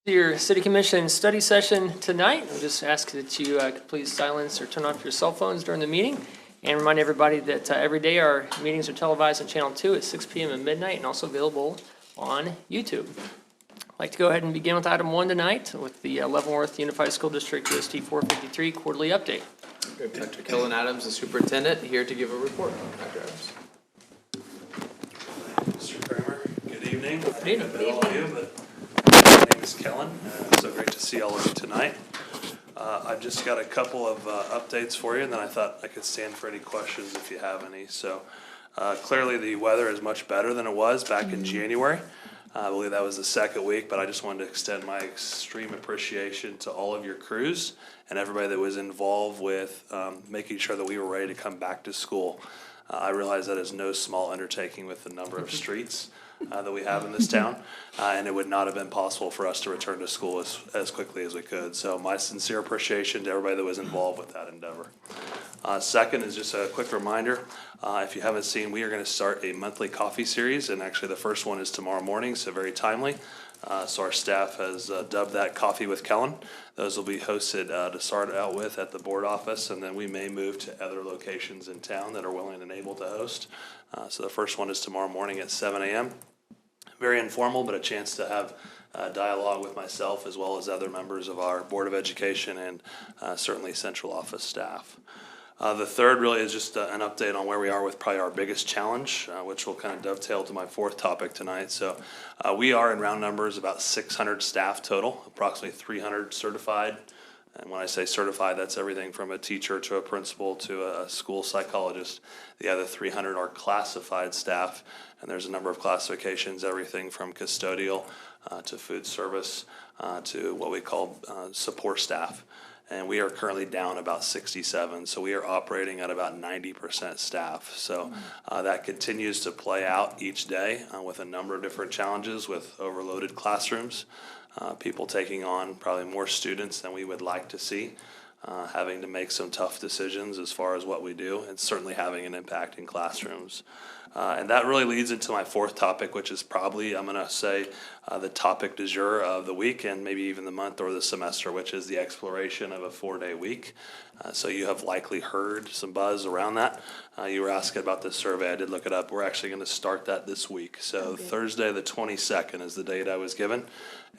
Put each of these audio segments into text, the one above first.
Your City Commission study session tonight. I just ask that you please silence or turn off your cell phones during the meeting, and remind everybody that every day our meetings are televised on Channel 2 at 6 p.m. and midnight, and also available on YouTube. I'd like to go ahead and begin with item 1 tonight with the Leavenworth Unified School District USD 453 quarterly update. We have Dr. Kellen Adams, the superintendent, here to give a report. Dr. Adams. Mr. Kramer, good evening. Good evening. I've met all of you, but my name is Kellen. So great to see all of you tonight. I've just got a couple of updates for you, and then I thought I could stand for any questions if you have any. So clearly the weather is much better than it was back in January. I believe that was the second week, but I just wanted to extend my extreme appreciation to all of your crews and everybody that was involved with making sure that we were ready to come back to school. I realize that is no small undertaking with the number of streets that we have in this town, and it would not have been possible for us to return to school as quickly as we could. So my sincere appreciation to everybody that was involved with that endeavor. Second is just a quick reminder, if you haven't seen, we are going to start a monthly coffee series, and actually the first one is tomorrow morning, so very timely. So our staff has dubbed that Coffee with Kellen. Those will be hosted to start out with at the board office, and then we may move to other locations in town that are willing and able to host. So the first one is tomorrow morning at 7 a.m. Very informal, but a chance to have dialogue with myself as well as other members of our Board of Education and certainly central office staff. The third really is just an update on where we are with probably our biggest challenge, which will kind of dovetail to my fourth topic tonight. So we are in round numbers about 600 staff total, approximately 300 certified. And when I say certified, that's everything from a teacher to a principal to a school psychologist. The other 300 are classified staff, and there's a number of classifications, everything from custodial to food service to what we call support staff. And we are currently down about 67, so we are operating at about 90% staff. So that continues to play out each day with a number of different challenges with overloaded classrooms, people taking on probably more students than we would like to see, having to make some tough decisions as far as what we do, and certainly having an impact in classrooms. And that really leads into my fourth topic, which is probably, I'm going to say, the topic du jour of the week and maybe even the month or the semester, which is the exploration of a 4-day week. So you have likely heard some buzz around that. You were asking about this survey. I did look it up. We're actually going to start that this week. So Thursday the 22nd is the date I was given.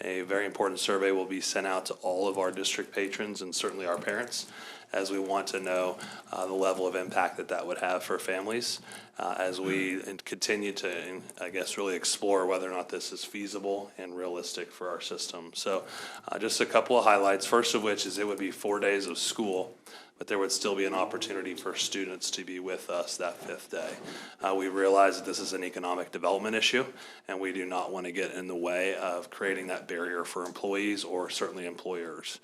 A very important survey will be sent out to all of our district patrons and certainly our parents, as we want to know the level of impact that that would have for families as we continue to, I guess, really explore whether or not this is feasible and realistic for our system. So just a couple of highlights, first of which is it would be 4 days of school, but there would still be an opportunity for students to be with us that 5th day. We realize that this is an economic development issue, and we do not want to get in the way of creating that barrier for employees or certainly employers.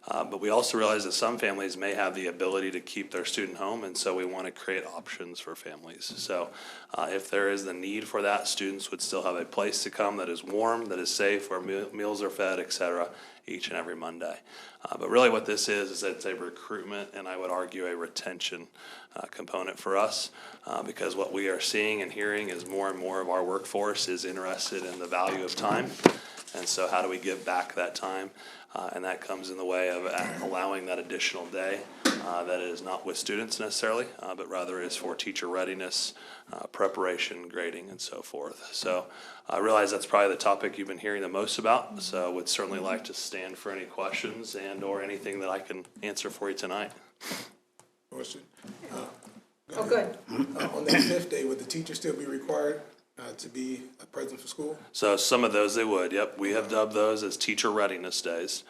But we also realize that some families may have the ability to keep their student home, and so we want to create options for families. So if there is the need for that, students would still have a place to come that is warm, that is safe, where meals are fed, etc., each and every Monday. But really what this is it's a recruitment and I would argue a retention component for us because what we are seeing and hearing is more and more of our workforce is interested in the value of time. And so how do we give back that time? And that comes in the way of allowing that additional day that is not with students necessarily, but rather is for teacher readiness, preparation, grading, and so forth. So I realize that's probably the topic you've been hearing the most about, so would certainly like to stand for any questions and or anything that I can answer for you tonight. Question. Good. On that 5th day, would the teacher still be required to be present for school? So some of those they would, yep. We have dubbed those as teacher readiness days.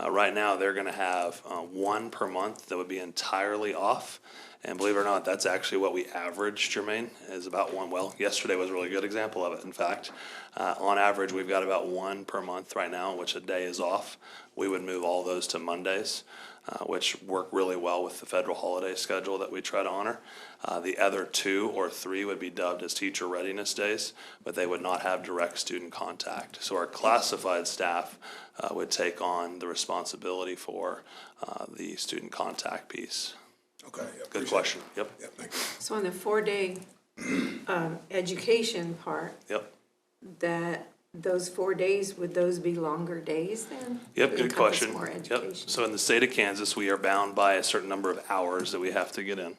Right now they're going to have one per month that would be entirely off. And believe it or not, that's actually what we average, Jermaine, is about one. Well, yesterday was a really good example of it, in fact. On average, we've got about one per month right now, in which a day is off. We would move all those to Mondays, which work really well with the federal holiday schedule that we try to honor. The other 2 or 3 would be dubbed as teacher readiness days, but they would not have direct student contact. So our classified staff would take on the responsibility for the student contact piece. Okay. Good question. Yep. Yep, thank you. So on the 4-day education part, Yep. that those 4 days, would those be longer days then? Yep, To good encompass question. More Yep. education? So in the state of Kansas, we are bound by a certain number of hours that we have to get in.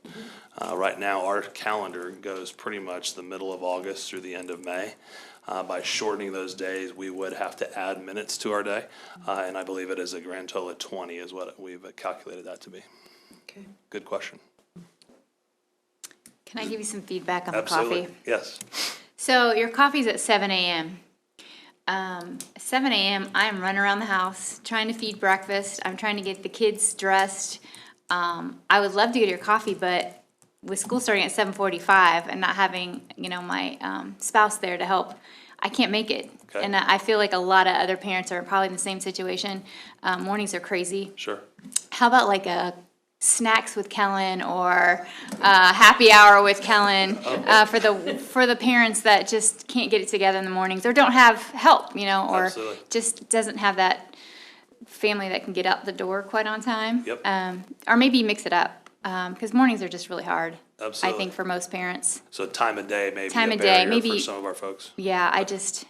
Right now, our calendar goes pretty much the middle of August through the end of May. By shortening those days, we would have to add minutes to our day, and I believe it is a grand total of 20 is what we've calculated that to be. Okay. Good question. Can I give you some feedback on the Absolutely. coffee? Yes. So your coffee's at 7 a.m. 7 a.m., I'm running around the house trying to feed breakfast. I'm trying to get the kids dressed. I would love to get your coffee, but with school starting at 7:45 and not having, my spouse there to help, I can't make it. Okay. And I feel like a lot of other parents are probably in the same situation. Mornings are crazy. Sure. How about like a snacks with Kellen or happy hour with Kellen for the parents that just can't get it together in the mornings or don't have help, or Absolutely. just doesn't have that family that can get out the door quite on time. Yep. Or maybe mix it up because mornings are just really hard. Absolutely. I think for most parents. So time of day may be Time a of day, barrier for maybe- some of our folks. Yeah, I just,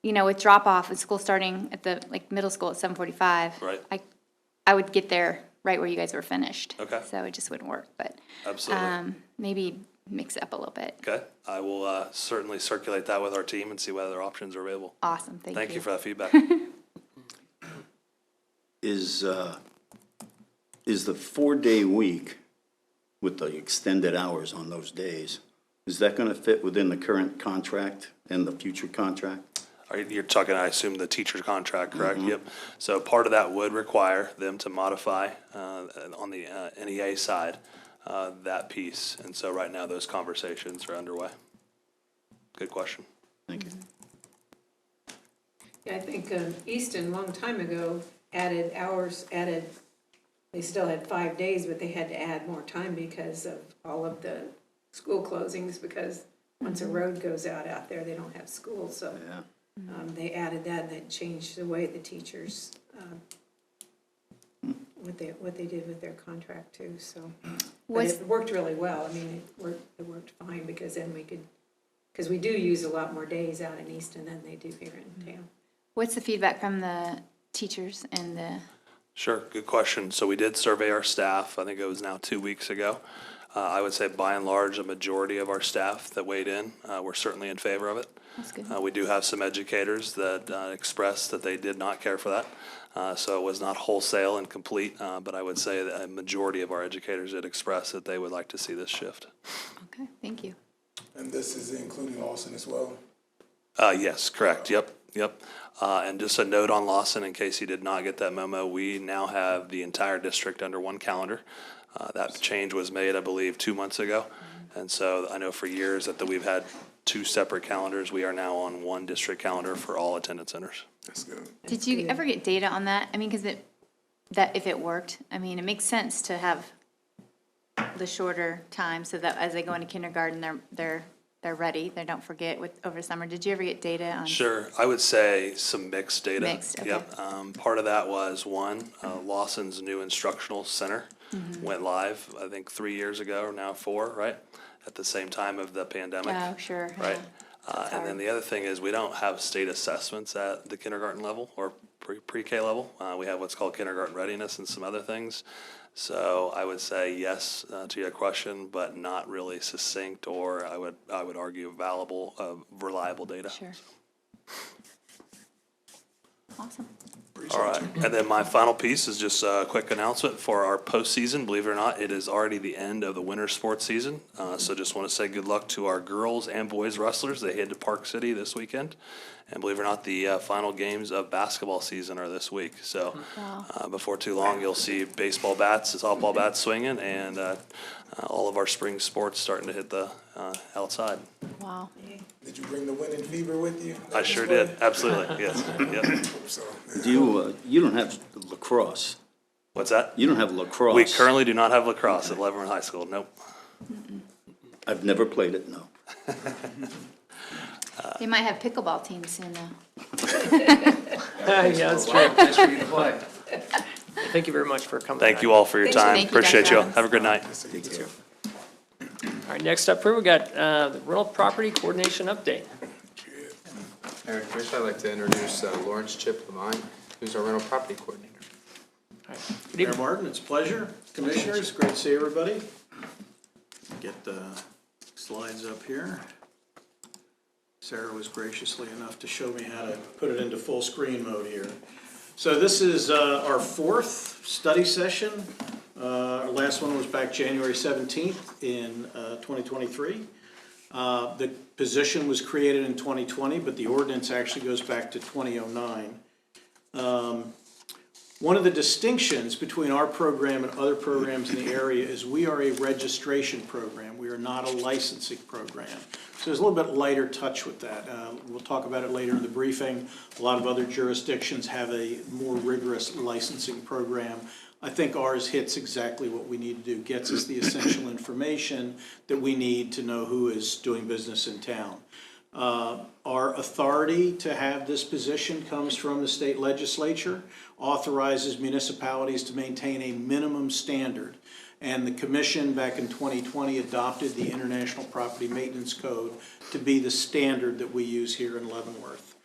with drop off and school starting at the middle school at 7:45. Right. I would get there right where you guys were finished. Okay. So it just wouldn't work, but Absolutely. maybe mix it up a little bit. Okay. I will certainly circulate that with our team and see what other options are available. Awesome, thank you. Thank you for that feedback. Is the 4-day week with the extended hours on those days, is that gonna fit within the current contract and the future contract? You're talking, I assume, the teacher's contract, correct? Yep. So part of that would require them to modify on the NEA side that piece. And so right now, those conversations are underway. Good question. Thank you. Yeah, I think Easton, a long time ago, added hours, they still had 5 days, but they had to add more time because of all of the school closings, because once a road goes out there, they don't have school, so. Yeah. They added that, and that changed the way the teachers, what they did with their contract too, so. But What's- it worked really well, I mean, it worked fine, because then because we do use a lot more days out in Easton than they do here in town. What's the feedback from the teachers and the, Sure, good question. So we did survey our staff, I think it was now 2 weeks ago. I would say by and large, a majority of our staff that weighed in were certainly in favor of it. that's good. We do have some educators that expressed that they did not care for that. So it was not wholesale and complete, but I would say that a majority of our educators did express that they would like to see this shift. Okay, thank you. And this is including Lawson as well? Yes, correct. Yep. And just a note on Lawson, in case you did not get that memo, we now have the entire district under one calendar. That change was made, I believe, 2 months ago. And so I know for years that we've had 2 separate calendars. We are now on one district calendar for all attendance centers. That's good. Did you ever get data on that? I mean, because that if it worked, I mean, it makes sense to have the shorter time so that as they go into kindergarten, they're ready. They don't forget over the summer. Did you ever get data on? Sure, I would say some mixed data. Mixed, okay. Yep. Part of that was Lawson's new instructional center went live, I think 3 years ago, or now 4, right? At the same time of the pandemic. Oh, sure. Right. yeah. And then the other thing is we don't have state assessments at the kindergarten level or pre-K level. We have what's called kindergarten readiness and some other things. So I would say yes to your question, but not really succinct, or I would argue reliable data. Sure. Awesome. All right, and then my final piece is just a quick announcement for our postseason. Believe it or not, it is already the end of the winter sports season. So just want to say good luck to our girls and boys wrestlers. They head to Park City this weekend. And believe it or not, the final games of basketball season are this week. So before too long, you'll see baseball bats, softball bats swinging, and all of our spring sports starting to hit the outside. Wow. Did you bring the winning fever with you? I sure did, absolutely, yes. Yep. So, You don't have lacrosse. What's that? You don't have lacrosse. We currently do not have lacrosse at Leavenworth High School, nope. I've never played it, no. They might have pickleball teams soon, though. Yeah, that's true. Nice for you to play. Thank you very much for coming. Thank you all for your Thank you. time, Thank you, appreciate Dr. you all. Adams. Have a good night. Take care. All right, next up here, we got the rental property coordination update. Mayor and Commissioner, I'd like to introduce Lawrence Chip Levine, who's our rental property coordinator. Good Mayor evening. Martin, it's a pleasure. Commissioners, great to see everybody. Get the slides up here. Sarah was graciously enough to show me how to put it into full screen mode here. So this is our fourth study session. Our last one was back January 17th in 2023. The position was created in 2020, but the ordinance actually goes back to 2009. One of the distinctions between our program and other programs in the area is we are a registration program. We are not a licensing program. So there's a little bit lighter touch with that. We'll talk about it later in the briefing. A lot of other jurisdictions have a more rigorous licensing program. I think ours hits exactly what we need to do, gets us the essential information that we need to know who is doing business in town. Our authority to have this position comes from the state legislature, authorizes municipalities to maintain a minimum standard. And the commission back in 2020 adopted the International Property Maintenance Code to be the standard that we use here in Leavenworth.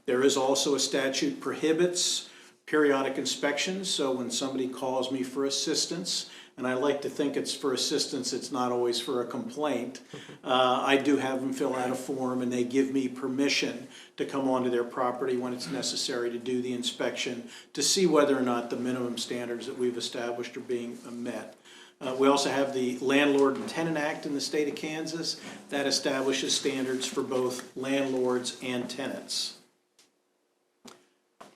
There is also a statute prohibits periodic inspections, so when somebody calls me for assistance, and I like to think it's for assistance, it's not always for a complaint, I do have them fill out a form and they give me permission to come onto their property when it's necessary to do the inspection to see whether or not the minimum standards that we've established are being met. We also have the Landlord and Tenant Act in the state of Kansas that establishes standards for both landlords and tenants.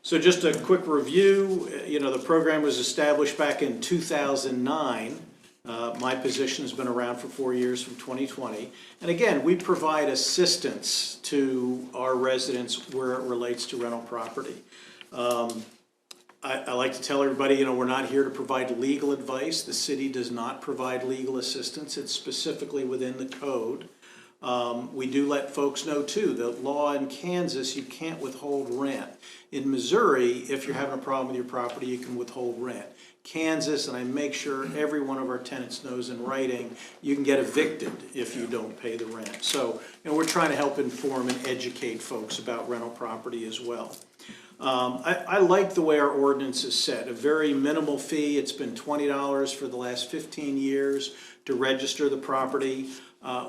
So just a quick review, the program was established back in 2009. My position has been around for 4 years from 2020. And again, we provide assistance to our residents where it relates to rental property. I like to tell everybody, we're not here to provide legal advice. The city does not provide legal assistance. It's specifically within the code. We do let folks know too, the law in Kansas, you can't withhold rent. In Missouri, if you're having a problem with your property, you can withhold rent. Kansas, and I make sure every one of our tenants knows in writing, you can get evicted if you don't pay the rent. So, we're trying to help inform and educate folks about rental property as well. I like the way our ordinance is set, a very minimal fee. It's been $20 for the last 15 years to register the property.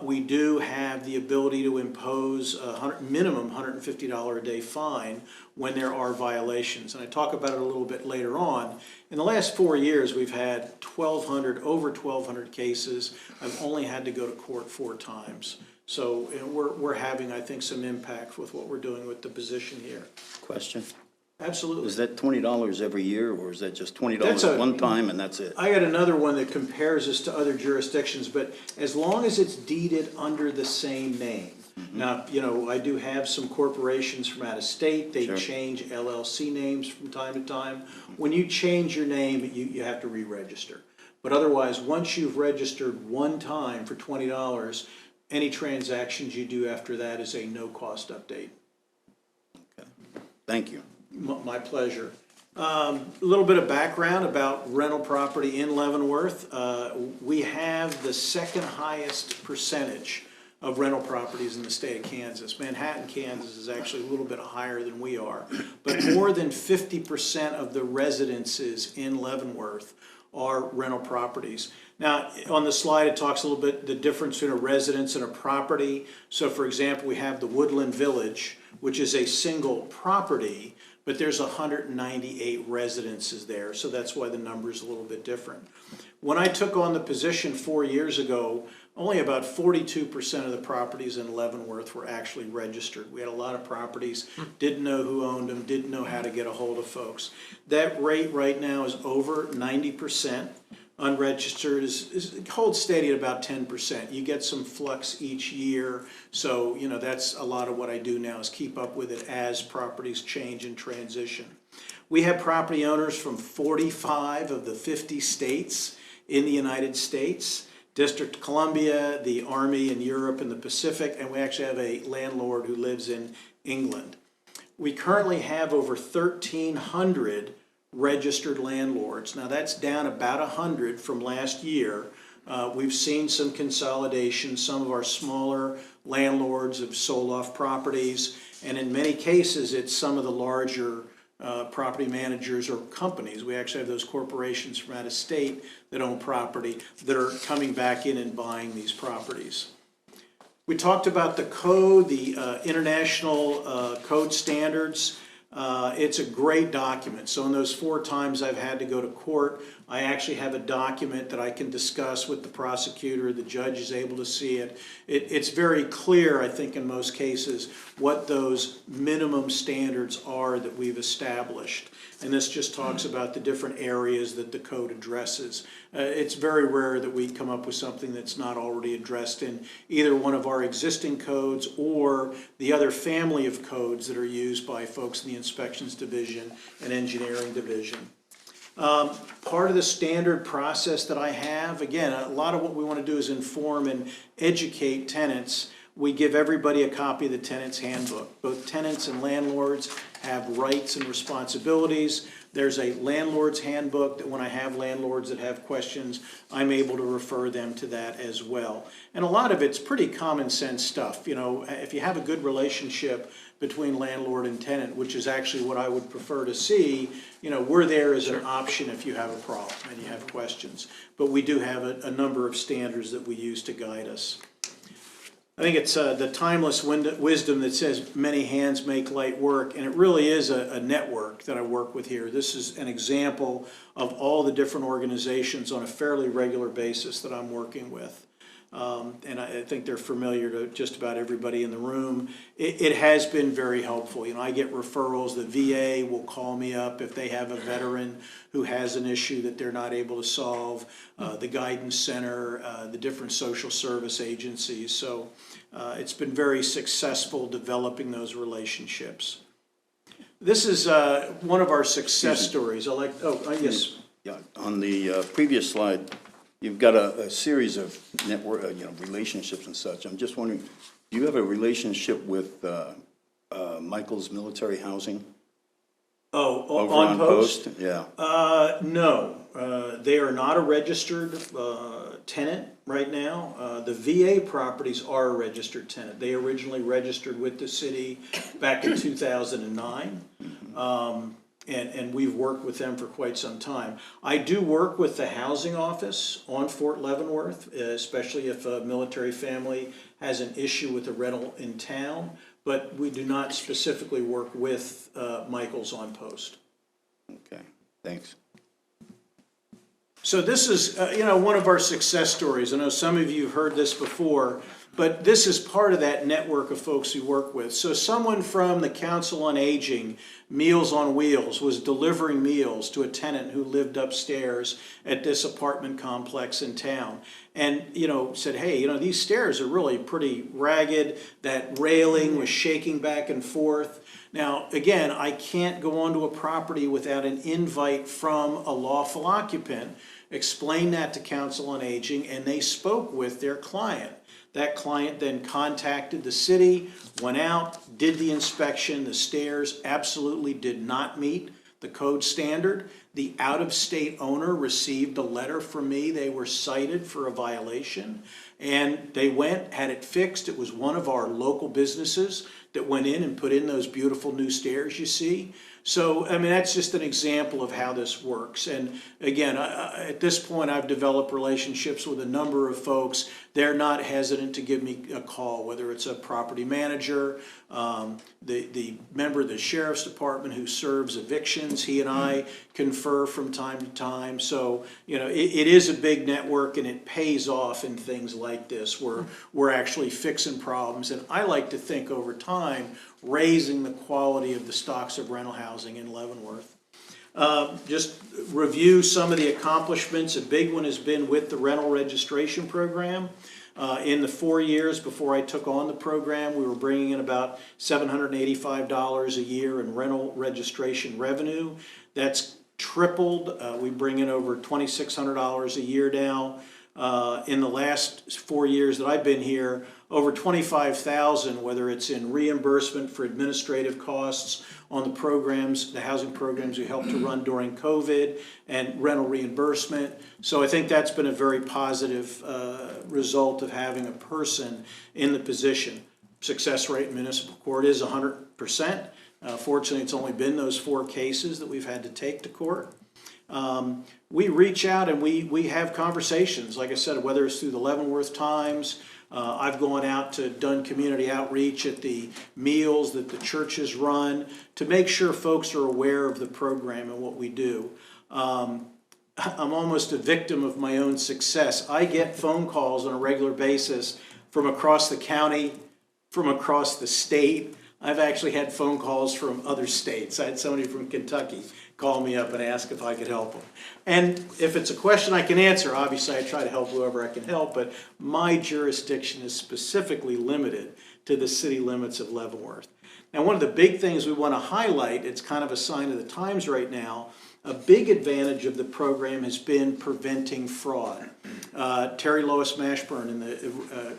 We do have the ability to impose a minimum $150 a day fine when there are violations. And I talk about it a little bit later on. In the last 4 years, we've had over 1,200 cases. I've only had to go to court 4 times. So we're having, I think, some impact with what we're doing with the position here. Question? Absolutely. Is that $20 every year, or is that just $20 one time and that's it? I got another one that compares us to other jurisdictions, but as long as it's deeded under the same name. Now, I do have some corporations from out of state. They change LLC names from time to time. When you change your name, you have to re-register. But otherwise, once you've registered one time for $20, any transactions you do after that is a no-cost update. Okay. Thank you. My pleasure. A little bit of background about rental property in Leavenworth. We have the second highest percentage of rental properties in the state of Kansas. Manhattan, Kansas is actually a little bit higher than we are. But more than 50% of the residences in Leavenworth are rental properties. Now, on the slide, it talks a little bit the difference between a residence and a property. So, for example, we have the Woodland Village, which is a single property, but there's 198 residences there, so that's why the number is a little bit different. When I took on the position 4 years ago, only about 42% of the properties in Leavenworth were actually registered. We had a lot of properties, didn't know who owned them, didn't know how to get a hold of folks. That rate right now is over 90%. Unregistered holds steady at about 10%. You get some flux each year, so that's a lot of what I do now is keep up with it as properties change and transition. We have property owners from 45 of the 50 states in the United States, District of Columbia, the Army in Europe and the Pacific, and we actually have a landlord who lives in England. We currently have over 1,300 registered landlords. Now that's down about 100 from last year. We've seen some consolidation. Some of our smaller landlords have sold off properties, and in many cases, it's some of the larger property managers or companies. We actually have those corporations from out of state that own property that are coming back in and buying these properties. We talked about the code, the international code standards. It's a great document. So in those 4 times I've had to go to court, I actually have a document that I can discuss with the prosecutor. The judge is able to see it. It's very clear, I think, in most cases, what those minimum standards are that we've established. And this just talks about the different areas that the code addresses. It's very rare that we come up with something that's not already addressed in either one of our existing codes or the other family of codes that are used by folks in the inspections division and engineering division. Part of the standard process that I have, again, a lot of what we want to do is inform and educate tenants. We give everybody a copy of the tenant's handbook. Both tenants and landlords have rights and responsibilities. There's a landlord's handbook that when I have landlords that have questions, I'm able to refer them to that as well. And a lot of it's pretty common sense stuff. You know, if you have a good relationship between landlord and tenant, which is actually what I would prefer to see, you know, we're there as an option if you have a problem and you have questions. But we do have a number of standards that we use to guide us. I think it's the timeless wisdom that says many hands make light work, and it really is a network that I work with here. This is an example of all the different organizations on a fairly regular basis that I'm working with. And I think they're familiar to just about everybody in the room. It has been very helpful. You know, I get referrals. The VA will call me up if they have a veteran who has an issue that they're not able to solve. The Guidance Center, the different social service agencies. So it's been very successful developing those relationships. This is one of our success stories. I like, yes. Yeah, on the previous slide, you've got a series of network, relationships and such. I'm just wondering, do you have a relationship with Michael's Military Housing? Oh, Over on post? Yeah. No, they are not a registered tenant right now. The VA properties are a registered tenant. They originally registered with the city back in 2009. And we've worked with them for quite some time. I do work with the housing office on Fort Leavenworth, especially if a military family has an issue with a rental in town, but we do not specifically work with Michael's on post. Okay, thanks. So this is, one of our success stories. I know some of you have heard this before, but this is part of that network of folks we work with. So someone from the Council on Aging, Meals on Wheels, was delivering meals to a tenant who lived upstairs at this apartment complex in town. And, said, hey, these stairs are really pretty ragged. That railing was shaking back and forth. Now, again, I can't go onto a property without an invite from a lawful occupant. Explain that to Council on Aging, and they spoke with their client. That client then contacted the city, went out, did the inspection. The stairs absolutely did not meet the code standard. The out-of-state owner received a letter from me. They were cited for a violation, and they went, had it fixed. It was one of our local businesses that went in and put in those beautiful new stairs you see. So, that's just an example of how this works. And again, at this point, I've developed relationships with a number of folks. They're not hesitant to give me a call, whether it's a property manager, the member of the sheriff's department who serves evictions. He and I confer from time to time. So, it is a big network, and it pays off in things like this where we're actually fixing problems. And I like to think over time, raising the quality of the stocks of rental housing in Leavenworth. Just review some of the accomplishments. A big one has been with the rental registration program. In the 4 years before I took on the program, we were bringing in about $785 a year in rental registration revenue. That's tripled. We bring in over $2,600 a year now. in the last 4 years that I've been here, over 25,000, whether it's in reimbursement for administrative costs on the programs, the housing programs we helped to run during COVID, and rental reimbursement. So I think that's been a very positive result of having a person in the position. Success rate in municipal court is 100%. Fortunately, it's only been those 4 cases that we've had to take to court. We reach out and we have conversations, like I said, whether it's through the Leavenworth Times. I've gone out to done community outreach at the meals that the churches run to make sure folks are aware of the program and what we do. I'm almost a victim of my own success. I get phone calls on a regular basis from across the county, from across the state. I've actually had phone calls from other states. I had somebody from Kentucky call me up and ask if I could help them. And if it's a question I can answer, obviously I try to help whoever I can help, but my jurisdiction is specifically limited to the city limits of Leavenworth. Now, one of the big things we want to highlight, it's kind of a sign of the times right now, a big advantage of the program has been preventing fraud. Terry Lois Mashburn in the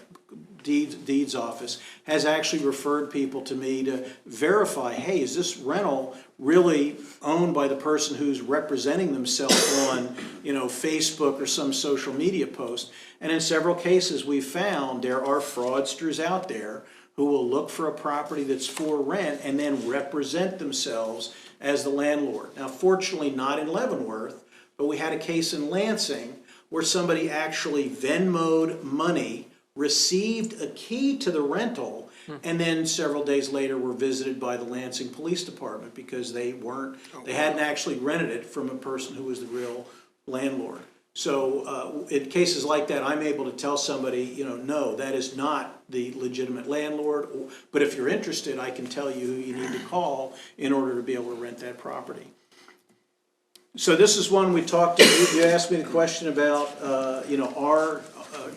Deeds office has actually referred people to me to verify, hey, is this rental really owned by the person who's representing themselves on, Facebook or some social media post? And in several cases we found there are fraudsters out there who will look for a property that's for rent and then represent themselves as the landlord. Now, fortunately not in Leavenworth, but we had a case in Lansing where somebody actually Venmo'd money, received a key to the rental, and then several days later were visited by the Lansing Police Department because they hadn't actually rented it from a person who was the real landlord. So in cases like that, I'm able to tell somebody, no, that is not the legitimate landlord, but if you're interested, I can tell you who you need to call in order to be able to rent that property. So this is one we talked, you asked me the question about, our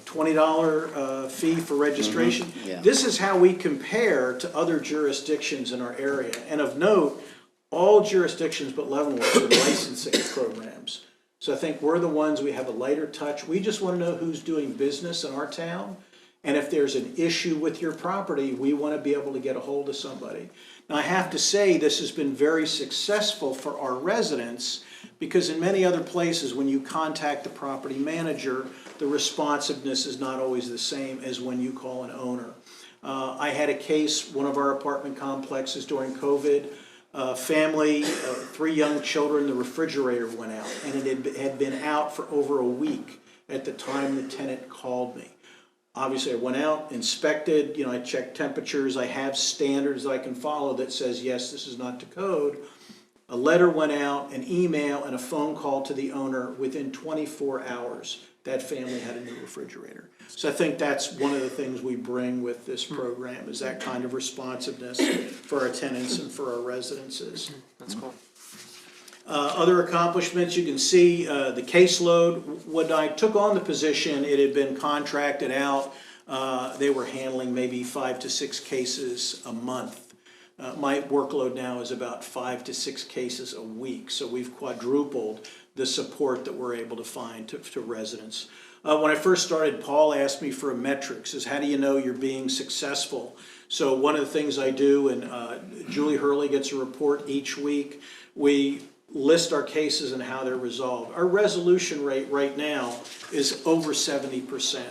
$20 fee for registration. yeah. This is how we compare to other jurisdictions in our area. And of note, all jurisdictions but Leavenworth have licensing programs. So I think we're the ones, we have a lighter touch. We just want to know who's doing business in our town. And if there's an issue with your property, we want to be able to get a hold of somebody. Now, I have to say this has been very successful for our residents because in many other places, when you contact the property manager, the responsiveness is not always the same as when you call an owner. I had a case, one of our apartment complexes during COVID, family, 3 young children, the refrigerator went out, and it had been out for over a week at the time the tenant called me. Obviously, I went out, inspected, I checked temperatures, I have standards I can follow that says, yes, this is not to code. A letter went out, an email, and a phone call to the owner. Within 24 hours, that family had a new refrigerator. So I think that's one of the things we bring with this program is that kind of responsiveness for our tenants and for our residences. That's cool. Other accomplishments, you can see the caseload. When I took on the position, it had been contracted out. They were handling maybe 5 to 6 cases a month. My workload now is about 5 to 6 cases a week, so we've quadrupled the support that we're able to find to residents. When I first started, Paul asked me for a metrics, is how do you know you're being successful? So one of the things I do, and Julie Hurley gets a report each week, we list our cases and how they're resolved. Our resolution rate right now is over 70%.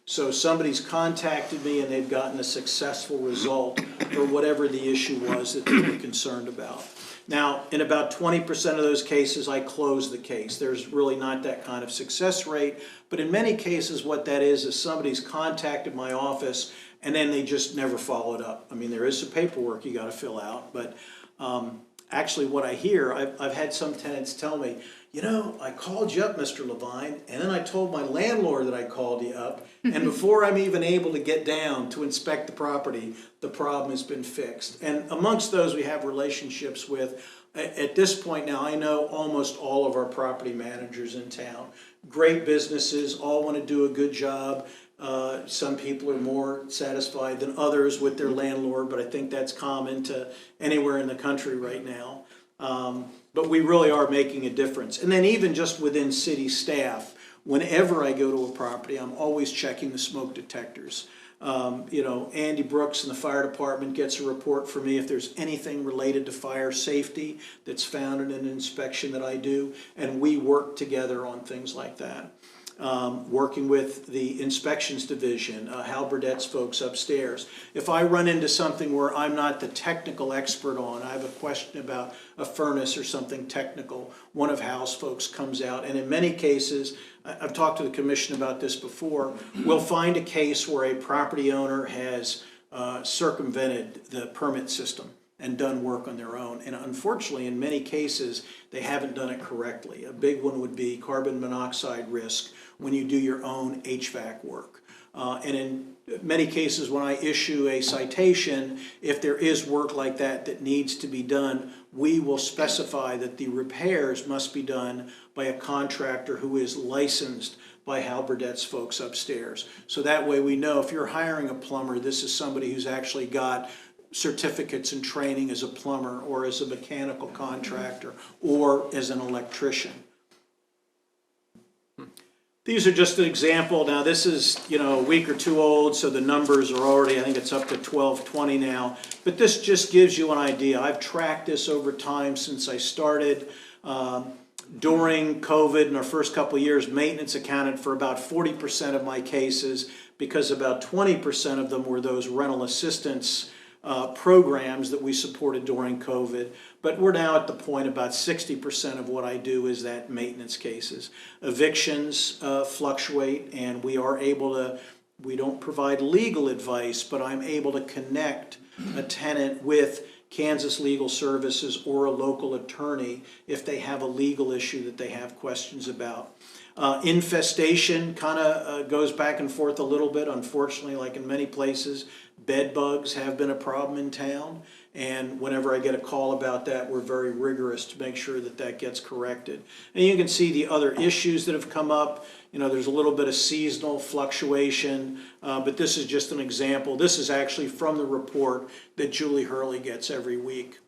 So somebody's contacted me and they've gotten a successful result for whatever the issue was that they were concerned about. Now, in about 20% of those cases, I close the case. There's really not that kind of success rate, but in many cases what that is somebody's contacted my office and then they just never followed up. I mean, there is some paperwork you got to fill out, but actually what I hear, I've had some tenants tell me, I called you up, Mr. Levine, and then I told my landlord that I called you up, and before I'm even able to get down to inspect the property, the problem has been fixed. And amongst those we have relationships with, at this point now, I know almost all of our property managers in town. Great businesses, all want to do a good job. Some people are more satisfied than others with their landlord, but I think that's common to anywhere in the country right now. But we really are making a difference. And then even just within city staff, whenever I go to a property, I'm always checking the smoke detectors. Andy Brooks in the fire department gets a report for me if there's anything related to fire safety that's found in an inspection that I do, and we work together on things like that. Working with the inspections division, Hal Burdett's folks upstairs. If I run into something where I'm not the technical expert on, I have a question about a furnace or something technical, one of Hal's folks comes out, and in many cases, I've talked to the commission about this before, we'll find a case where a property owner has circumvented the permit system and done work on their own. And unfortunately, in many cases, they haven't done it correctly. A big one would be carbon monoxide risk when you do your own HVAC work. And in many cases, when I issue a citation, if there is work like that that needs to be done, we will specify that the repairs must be done by a contractor who is licensed by Hal Burdett's folks upstairs. So that way we know if you're hiring a plumber, this is somebody who's actually got certificates and training as a plumber or as a mechanical contractor or as an electrician. These are just an example. Now this is, a week or two old, so the numbers are already, I think it's up to 1220 now. But this just gives you an idea. I've tracked this over time since I started. During COVID in our first couple of years, maintenance accounted for about 40% of my cases because about 20% of them were those rental assistance programs that we supported during COVID. But we're now at the point about 60% of what I do is that maintenance cases. Evictions fluctuate, and we are able to, we don't provide legal advice, but I'm able to connect a tenant with Kansas Legal Services or a local attorney if they have a legal issue that they have questions about. Infestation kind of goes back and forth a little bit. Unfortunately, like in many places, bed bugs have been a problem in town. And whenever I get a call about that, we're very rigorous to make sure that that gets corrected. And you can see the other issues that have come up. There's a little bit of seasonal fluctuation, but this is just an example. This is actually from the report that Julie Hurley gets every week.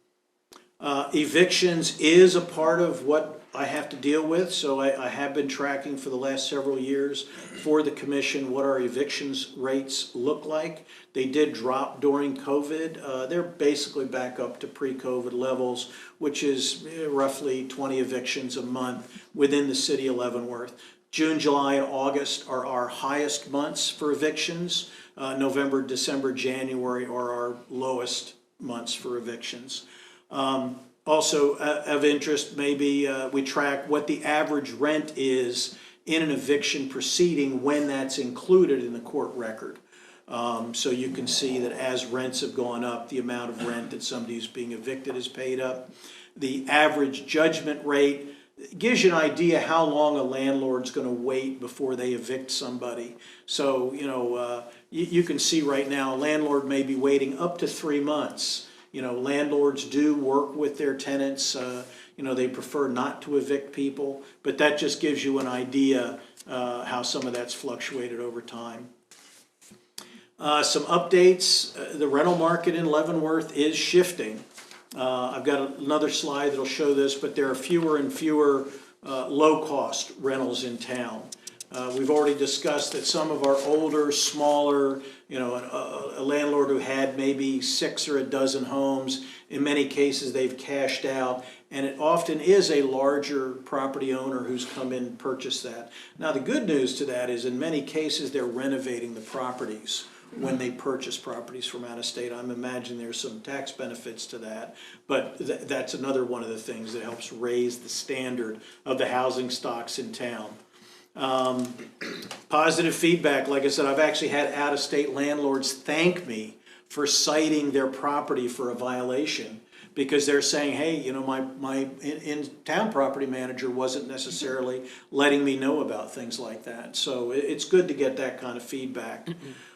Evictions is a part of what I have to deal with, so I have been tracking for the last several years for the commission what our evictions rates look like. They did drop during COVID. They're basically back up to pre-COVID levels, which is roughly 20 evictions a month within the city of Leavenworth. June, July, and August are our highest months for evictions. November, December, January are our lowest months for evictions. Also of interest, maybe we track what the average rent is in an eviction proceeding when that's included in the court record. So you can see that as rents have gone up, the amount of rent that somebody who's being evicted is paid up. The average judgment rate gives you an idea how long a landlord's going to wait before they evict somebody. So, you can see right now a landlord may be waiting up to 3 months. Landlords do work with their tenants. They prefer not to evict people, but that just gives you an idea how some of that's fluctuated over time. Some updates. The rental market in Leavenworth is shifting. I've got another slide that'll show this, but there are fewer and fewer low-cost rentals in town. We've already discussed that some of our older, smaller, a landlord who had maybe 6 or a dozen homes, in many cases they've cashed out, and it often is a larger property owner who's come in and purchased that. Now the good news to that is in many cases they're renovating the properties when they purchase properties from out of state. I'm imagining there's some tax benefits to that, but that's another one of the things that helps raise the standard of the housing stocks in town. Positive feedback, like I said, I've actually had out-of-state landlords thank me for citing their property for a violation because they're saying, hey, my in-town property manager wasn't necessarily letting me know about things like that. So it's good to get that kind of feedback.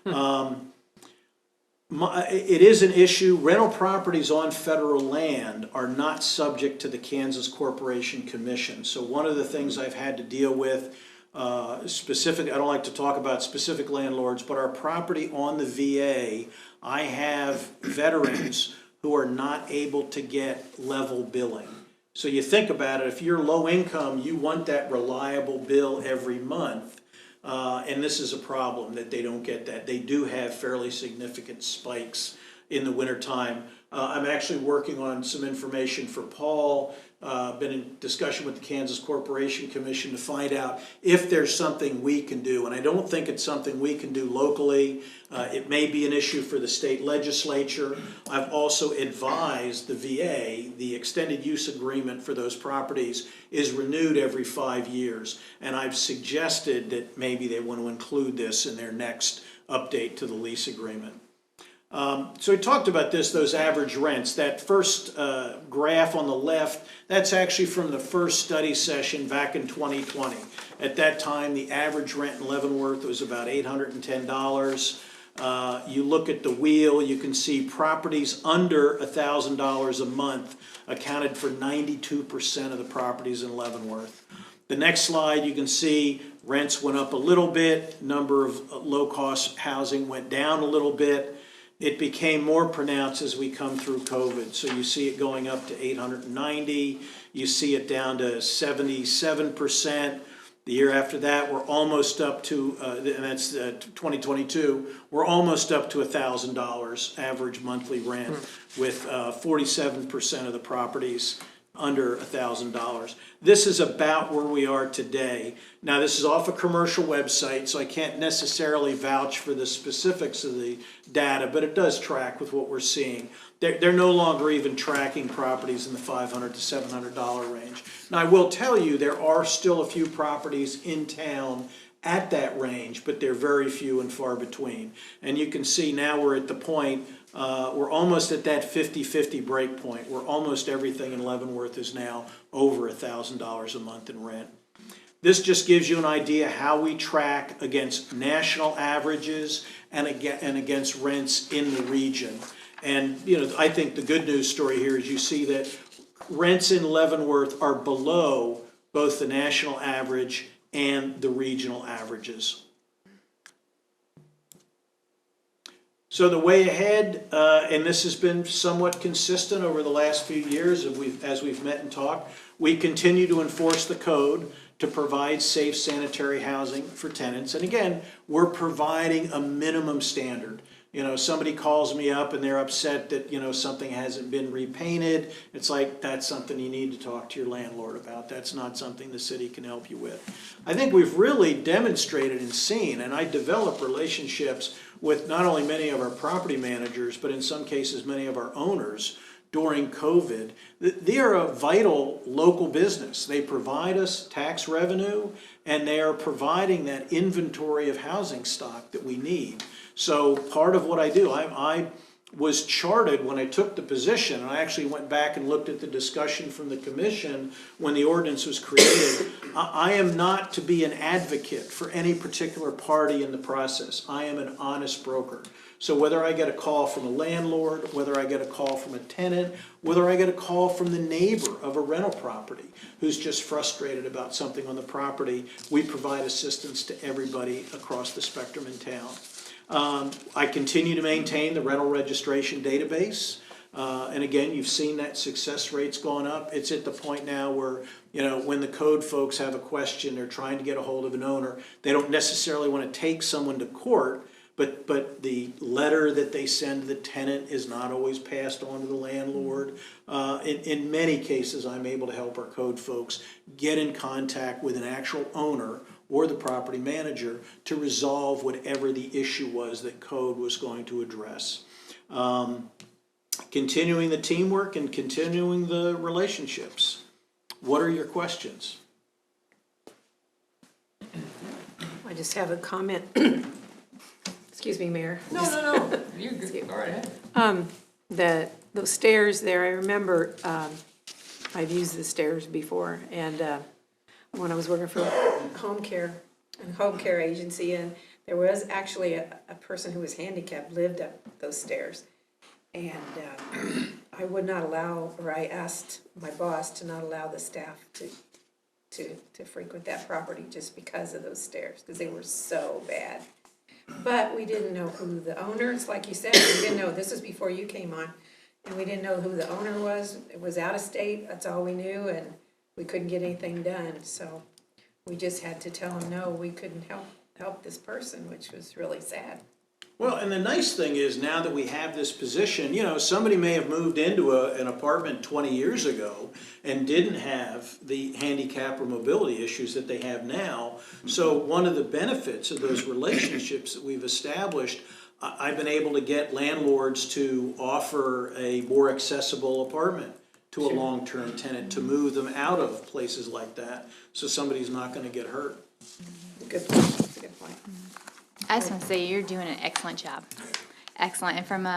It is an issue. Rental properties on federal land are not subject to the Kansas Corporation Commission. So one of the things I've had to deal with I don't like to talk about specific landlords, but our property on the VA, I have veterans who are not able to get level billing. So you think about it, if you're low income, you want that reliable bill every month. And this is a problem that they don't get that. They do have fairly significant spikes in the wintertime. I'm actually working on some information for Paul, been in discussion with the Kansas Corporation Commission to find out if there's something we can do. And I don't think it's something we can do locally. It may be an issue for the state legislature. I've also advised the VA, the extended use agreement for those properties is renewed every 5 years. And I've suggested that maybe they want to include this in their next update to the lease agreement. So we talked about this, those average rents. That first graph on the left, that's actually from the first study session back in 2020. At that time, the average rent in Leavenworth was about $810. You look at the wheel, you can see properties under $1,000 a month accounted for 92% of the properties in Leavenworth. The next slide, you can see rents went up a little bit, number of low-cost housing went down a little bit. It became more pronounced as we come through COVID. So you see it going up to 890, you see it down to 77%. The year after that, we're almost up to, and that's 2022, we're almost up to $1,000 average monthly rent with 47% of the properties under $1,000. This is about where we are today. Now, this is off a commercial website, so I can't necessarily vouch for the specifics of the data, but it does track with what we're seeing. They're no longer even tracking properties in the $500 to $700 range. Now, I will tell you, there are still a few properties in town at that range, but they're very few and far between. And you can see now we're at the point, we're almost at that 50-50 break point, where almost everything in Leavenworth is now over $1,000 a month in rent. This just gives you an idea how we track against national averages and against rents in the region. And you know, I think the good news story here is you see that rents in Leavenworth are below both the national average and the regional averages. So the way ahead, and this has been somewhat consistent over the last few years as we've met and talked, we continue to enforce the code to provide safe sanitary housing for tenants. And again, we're providing a minimum standard. You know, somebody calls me up and they're upset that, you know, something hasn't been repainted. It's like, that's something you need to talk to your landlord about. That's not something the city can help you with. I think we've really demonstrated and seen, and I develop relationships with not only many of our property managers, but in some cases, many of our owners during COVID. They are a vital local business. They provide us tax revenue, and they are providing that inventory of housing stock that we need. So part of what I do, I was charted when I took the position, and I actually went back and looked at the discussion from the commission when the ordinance was created. I am not to be an advocate for any particular party in the process. I am an honest broker. So whether I get a call from a landlord, whether I get a call from a tenant, whether I get a call from the neighbor of a rental property who's just frustrated about something on the property, we provide assistance to everybody across the spectrum in town. I continue to maintain the rental registration database. And again, you've seen that success rate's gone up. It's at the point now where, you know, when the code folks have a question, they're trying to get a hold of an owner, they don't necessarily want to take someone to court, but the letter that they send to the tenant is not always passed on to the landlord. In many cases, I'm able to help our code folks get in contact with an actual owner or the property manager to resolve whatever the issue was that code was going to address. Continuing the teamwork and continuing the relationships. What are your questions? I just have a comment. Excuse me, Mayor. No, you're good, all right ahead. Those stairs there, I remember, I've used the stairs before, and when I was working for a home care agency, and there was actually a person who was handicapped lived up those stairs. And I would not allow, or I asked my boss to not allow the staff to frequent that property just because of those stairs, because they were so bad. But we didn't know who the owners, like you said, we didn't know, this was before you came on, and we didn't know who the owner was. It was out of state, that's all we knew, and we couldn't get anything done, so we just had to tell him, no, we couldn't help this person, which was really sad. Well, and the nice thing is now that we have this position, you know, somebody may have moved into an apartment 20 years ago and didn't have the handicap or mobility issues that they have now. So one of the benefits of those relationships that we've established, I've been able to get landlords to offer a more accessible apartment to a long-term tenant, to move them out of places like that, so somebody's not gonna get hurt. Good point, that's a good point. I just want to say you're doing an excellent job. Excellent. And from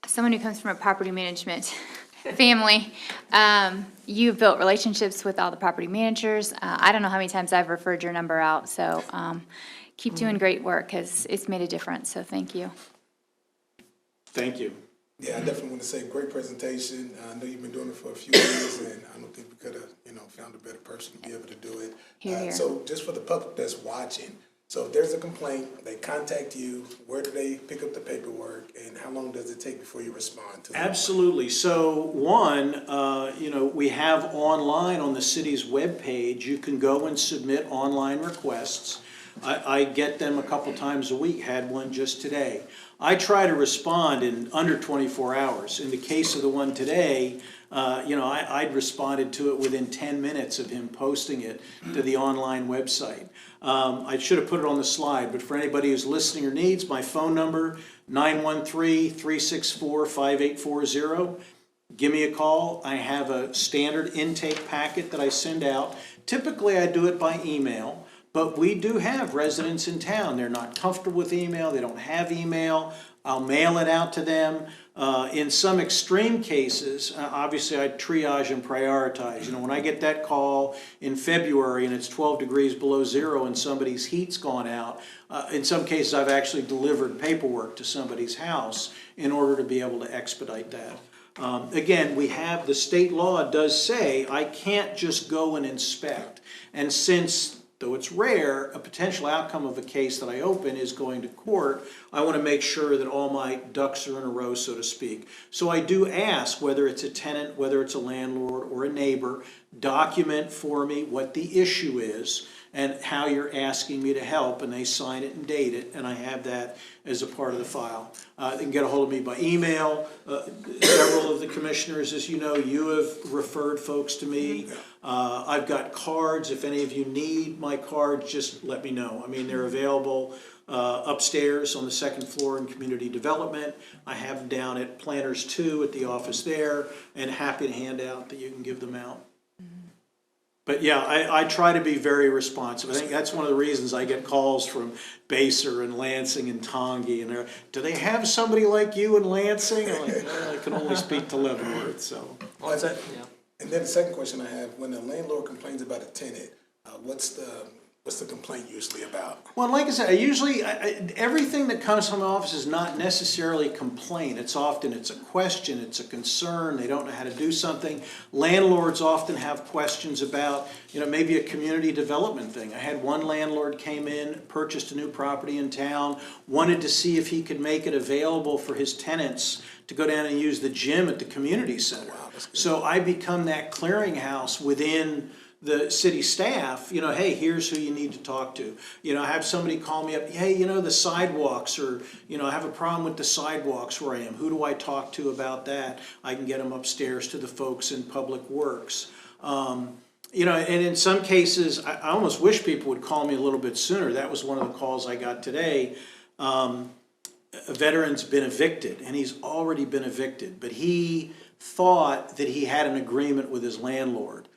someone who comes from a property management family, you've built relationships with all the property managers. I don't know how many times I've referred your number out, so keep doing great work because it's made a difference, so thank you. Thank you. Yeah, I definitely want to say, great presentation. I know you've been doing it for a few years, and I don't think we could have, found a better person to be able to do it. Hear, hear. So just for the public that's watching, so if there's a complaint, they contact you, where do they pick up the paperwork, and how long does it take before you respond to them? Absolutely. So one, we have online on the city's webpage, you can go and submit online requests. I get them a couple times a week, had one just today. I try to respond in under 24 hours. In the case of the one today, I'd responded to it within 10 minutes of him posting it to the online website. I should have put it on the slide, but for anybody who's listening or needs, my phone number, 913-364-5840. Give me a call. I have a standard intake packet that I send out. Typically, I do it by email. But we do have residents in town. They're not comfortable with email. They don't have email. I'll mail it out to them. In some extreme cases, obviously I triage and prioritize. When I get that call in February and it's 12 degrees below zero and somebody's heat's gone out, in some cases I've actually delivered paperwork to somebody's house in order to be able to expedite that. Again, we have, the state law does say I can't just go and inspect. And since, though it's rare, a potential outcome of a case that I open is going to court, I want to make sure that all my ducks are in a row, so to speak. So I do ask, whether it's a tenant, whether it's a landlord or a neighbor, document for me what the issue is and how you're asking me to help, and they sign it and date it, and I have that as a part of the file. They can get a hold of me by email. Several of the commissioners, as you know, you have referred folks to me. I've got cards. If any of you need my cards, just let me know. I mean, they're available upstairs on the second floor in community development. I have them down at Planners 2 at the office there, and happy to hand out that you can give them out. But yeah, I try to be very responsive. I think that's one of the reasons I get calls from Baser and Lansing and Tongi, and they're, do they have somebody like you in Lansing? I'm like, well, I can only speak to Leavenworth, so. Well, that's it, yeah. And then the second question I have, when a landlord complains about a tenant, what's the complaint usually about? Well, like I said, everything that comes from the office is not necessarily a complaint. It's often, it's a question, it's a concern, they don't know how to do something. Landlords often have questions about, maybe a community development thing. I had one landlord came in, purchased a new property in town, wanted to see if he could make it available for his tenants to go down and use the gym at the community center. Wow, so I become that clearinghouse within the city staff, hey, here's who you need to talk to. I have somebody call me up, hey, the sidewalks, or, I have a problem with the sidewalks where I am. Who do I talk to about that? I can get them upstairs to the folks in Public Works. And in some cases, I almost wish people would call me a little bit sooner. That was one of the calls I got today. A veteran's been evicted, and he's already been evicted, but he thought that he had an agreement with his landlord.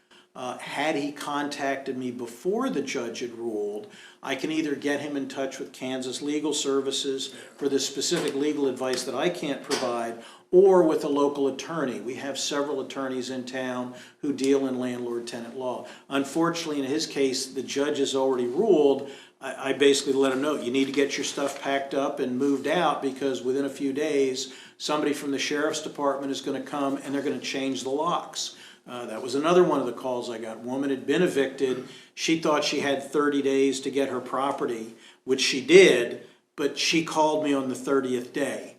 Had he contacted me before the judge had ruled, I can either get him in touch with Kansas Legal Services for the specific legal advice that I can't provide, or with a local attorney. We have several attorneys in town who deal in landlord-tenant law. Unfortunately, in his case, the judge has already ruled. I basically let him know, you need to get your stuff packed up and moved out, because within a few days, somebody from the sheriff's department is going to come and they're going to change the locks. That was another one of the calls I got. A woman had been evicted. She thought she had 30 days to get her property, which she did, but she called me on the 30th day.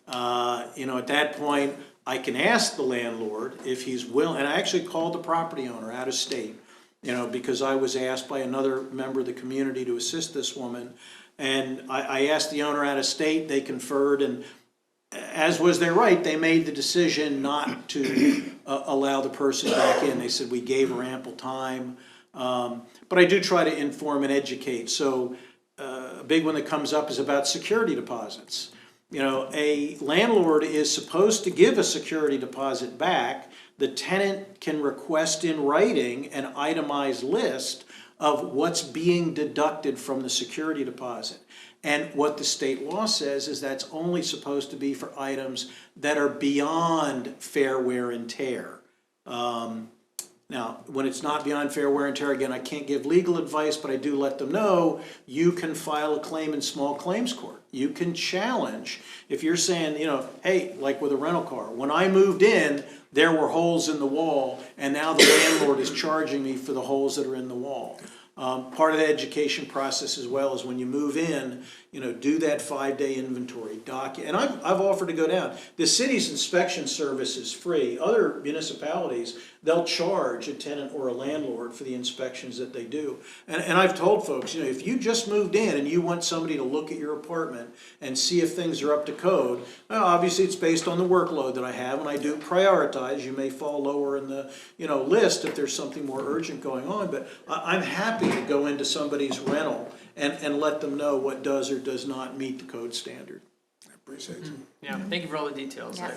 At that point, I can ask the landlord if he's willing, and I actually called the property owner out of state, because I was asked by another member of the community to assist this woman. And I asked the owner out of state, they conferred, and as was their right, they made the decision not to allow the person back in. They said, we gave her ample time. But I do try to inform and educate. So a big one that comes up is about security deposits. A landlord is supposed to give a security deposit back. The tenant can request in writing an itemized list of what's being deducted from the security deposit. And what the state law says is that's only supposed to be for items that are beyond fair wear and tear. Now, when it's not beyond fair wear and tear, again, I can't give legal advice, but I do let them know you can file a claim in small claims court. You can challenge, if you're saying, hey, like with a rental car, when I moved in, there were holes in the wall, and now the landlord is charging me for the holes that are in the wall. Part of the education process as well is when you move in, do that 5-day inventory, and I've offered to go down. The city's inspection service is free. Other municipalities, they'll charge a tenant or a landlord for the inspections that they do. And I've told folks, if you just moved in and you want somebody to look at your apartment and see if things are up to code, well, obviously it's based on the workload that I have, and I do prioritize. You may fall lower in the list if there's something more urgent going on, but I'm happy to go into somebody's rental and let them know what does or does not meet the code standard. I appreciate you. Yeah, thank you for all the details. Yeah.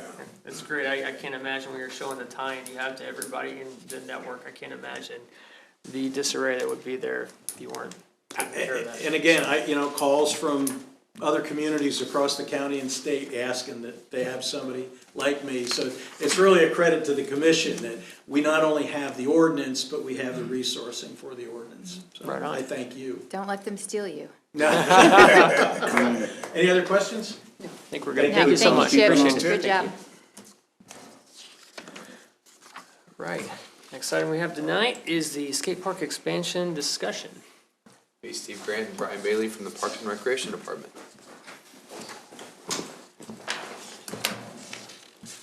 It's great. I can't imagine when you're showing the tie-in you have to everybody in the network. I can't imagine the disarray that would be there if you weren't taking care of that. And again, calls from other communities across the county and state asking that they have somebody like me. So it's really a credit to the commission that we not only have the ordinance, but we have the resourcing for the ordinance. So Right on. I thank you. Don't let them steal you. Any other questions? I think we're good. No, Thank you so much. Chip. Appreciate it. Good job. Right. Next item we have tonight is the skate park expansion discussion. Hey, Steve Grant and Brian Bailey from the Parks and Recreation Department.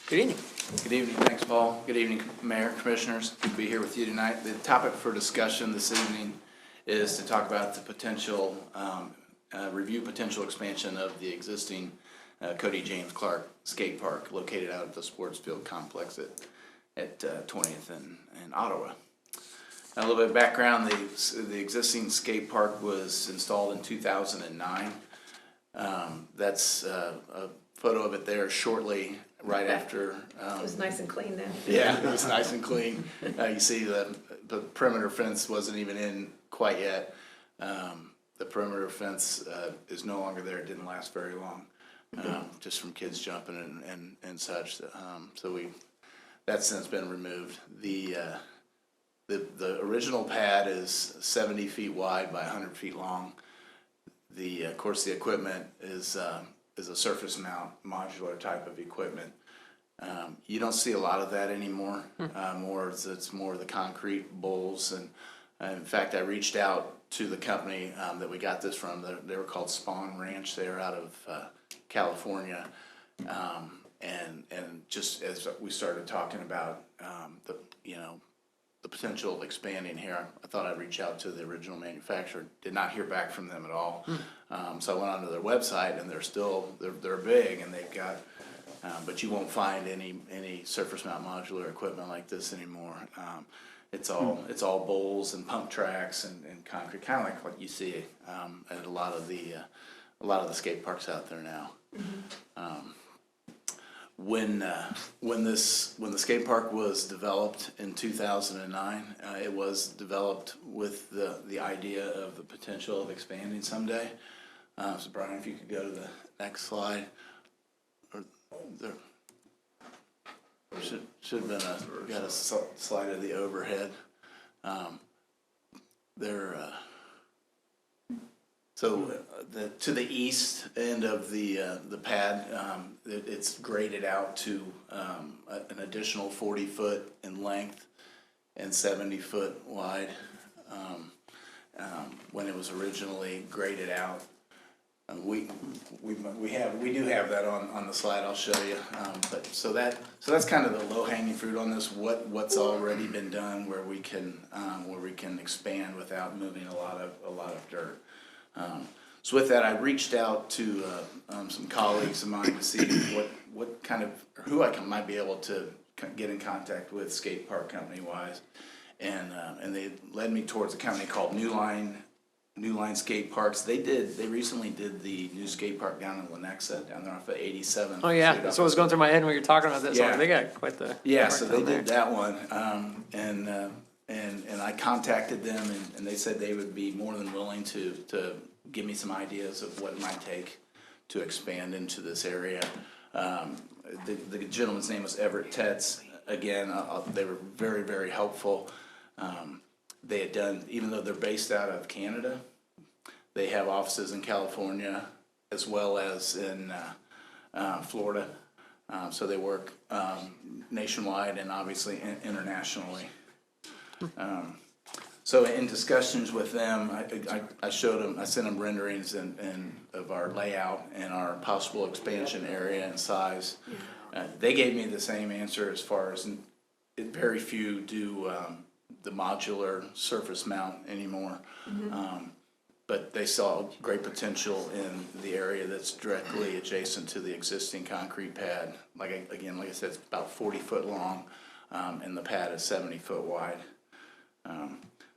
Good evening. Good evening, thanks, Paul. Good evening, Mayor, Commissioners. Good to be here with you tonight. The topic for discussion this evening is to talk about the potential, review potential expansion of the existing Cody James Clark Skate Park located out at the sports field complex at 20th and Ottawa. A little bit of background, the existing skate park was installed in 2009. That's a photo of it there shortly right after. It was nice and clean then. Yeah, it was nice and clean. You see the perimeter fence wasn't even in quite yet. The perimeter fence is no longer there. It didn't last very long, just from kids jumping and such. So that's since been removed. The original pad is 70 feet wide by 100 feet long. Of course, the equipment is a surface mount modular type of equipment. You don't see a lot of that anymore. It's more the concrete bowls. And in fact, I reached out to the company that we got this from. They were called Spawn Ranch. They're out of California. And just as we started talking about the potential of expanding here, I thought I'd reach out to the original manufacturer. Did not hear back from them at all. So I went onto their website, and they're big, and they've got, but you won't find any surface mount modular equipment like this anymore. It's all bowls and pump tracks and concrete, kind of like what you see at a lot of the skate parks out there now. When the skate park was developed in 2009, it was developed with the idea of the potential of expanding someday. So Brian, if you could go to the next slide. Or there should have been got a slide of the overhead. So to the east end of the pad, it's graded out to an additional 40 foot in length and 70 foot wide. When it was originally graded out, We do have that on the slide, I'll show you. But so that's kind of the low hanging fruit on this, what's already been done where we can expand without moving a lot of dirt. So with that, I reached out to some colleagues of mine to see what kind of, or who I might be able to get in contact with skate park company wise. And they led me towards a company called New Line Skate Parks. They recently did the new skate park down in Lenexa, down there off of 87. Oh, yeah, that's what was going through my head when you were talking about this. Yeah. They got quite the. Yeah, park so down they there. did that one, and I contacted them, and they said they would be more than willing to give me some ideas of what it might take to expand into this area. The gentleman's name was Everett Tetz. Again, they were very, very helpful. They had done, even though they're based out of Canada, they have offices in California as well as in Florida. So they work nationwide and obviously internationally. So in discussions with them, I showed them, I sent them renderings of our layout and our possible expansion area and size. They gave me the same answer as far as very few do the modular surface mount anymore. But they saw great potential in the area that's directly adjacent to the existing concrete pad. Like I said, it's about 40 foot long, and the pad is 70 foot wide.